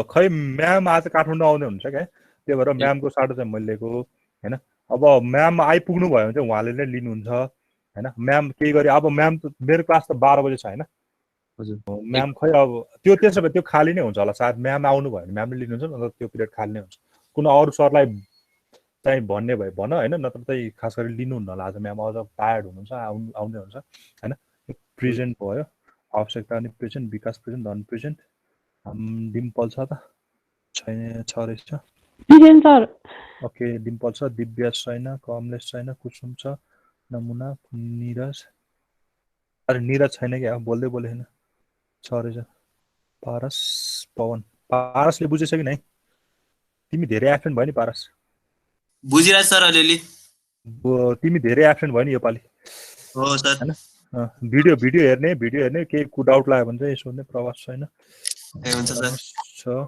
खै म्याम आज काठमाडौँ आउने हुन्छ क्या, त्यही भएर म्यामको साटो चाहिँ मैले लिएको होइन। अब म्याम आइपुग्नु भयो भने चाहिँ उहाँले नै लिनुहुन्छ होइन। म्याम केही गरी अब म्याम त मेरो क्लास त 12 बजे छ होइन। हजुर म्याम खै अब त्यो त्यसो भए त्यो खाली नै हुन्छ होला सायद। म्याम आउनु भयो भने म्यामले लिनुहुन्छ, नत्र त्यो पिरियड खाली नै हुन्छ। कुनै अरू सरलाई चाहिँ भन्ने भए भन होइन, नत्र चाहिँ खास गरी लिनुहुन्न होला आज। म्याम अझ टायर्ड हुनुहुन्छ, आउने हुन्छ होइन। प्रेजेन्ट भयो, आवश्यकता अनि प्रेजेन्ट, विकास प्रेजेन्ट, धन प्रेजेन्ट। डिम्पल छ त? छैन, छ रहेछ। ओके, डिम्पल छ, दिव्या छैन, कमलेश छैन, कुसुम छ, नमुना, निरज। अरे निरज छैन क्या, बोल्दै छैन, छ रहेछ। पारस, पवन। पारसले बुझेछ कि नै? तिमी धेरै एब्सेन्ट भयो नि पारस। बुझिरहेछ सर अलिअलि। तिमी धेरै एब्सेन्ट भयो नि योपालि हो सर हैन। भिडियो हेर्ने केही डाउट लाग्यो भने चाहिँ सोध्ने। प्रवास छैन। हुन्छ सर।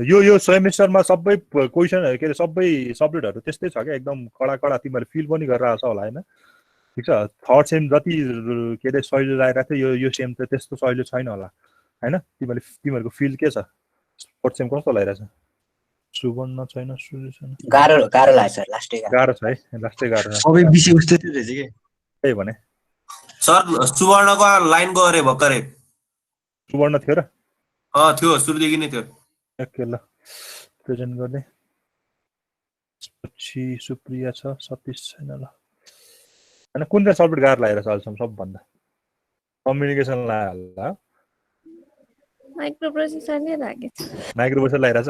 यो सेमेस्टरमा सबै क्वेसन के अरे सबै सब्जेक्टहरू त्यस्तै छ क्या, एकदम कडा तिमीहरूले फिल पनि गरिरहेको छ होला होइन। ठिक छ? थर्ड सेम जति के अरे सहिलो लगाइरहेको थियो यो सेम त त्यस्तो सहिलो छैन होला होइन। तिमीहरूको फिल के छ? फोर्थ सेम कस्तो लागिरहेछ? सुवर्ण छैन, सूर्य छैन। गाह्रो लाग्छ सर, लास्टै गाह्रो छ है, लास्टै गाह्रो छ। सबै विषय उस्तै रहेछ के? त्यही भने सर सुवर्णको लाइन गयो अरे भर्खरै। सुवर्ण थियो र? थियो, सुरुदेखि नै थियो। ओके ल, प्रेजेन्ट गर्ने। पछि सुप्रिया छ, सतीश छैन। ल होइन, कुन चाहिँ सब्जेक्ट गाह्रो लागेर छ अहिलेसम्म सबभन्दा? कम्युनिकेसन लाग्यो होला। माइक्रो प्रोसेसर नै लागेछ। माइक्रो प्रोसेसर लगाइरहेछ?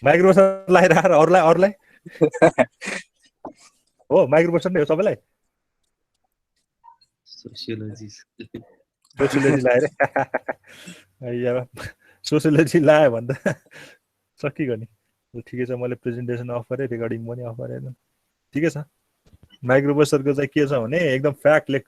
माइक्रो प्रोसेसर लगाइरहेर अरूलाई हो? माइक्रो प्रोसेसर नै हो सबैलाई? सोसियोलोजी लगाएर सोसियोलोजी लगायो भने त सकिगयो नि। ठिकै छ, मैले प्रेजेन्टेसन अफ गरेँ, रेकर्डिङ पनि अफ गरेँ। ठिकै छ। माइक्रो प्रोसेसरको चाहिँ के छ भने एकदम फ्याक्ट लेख्नु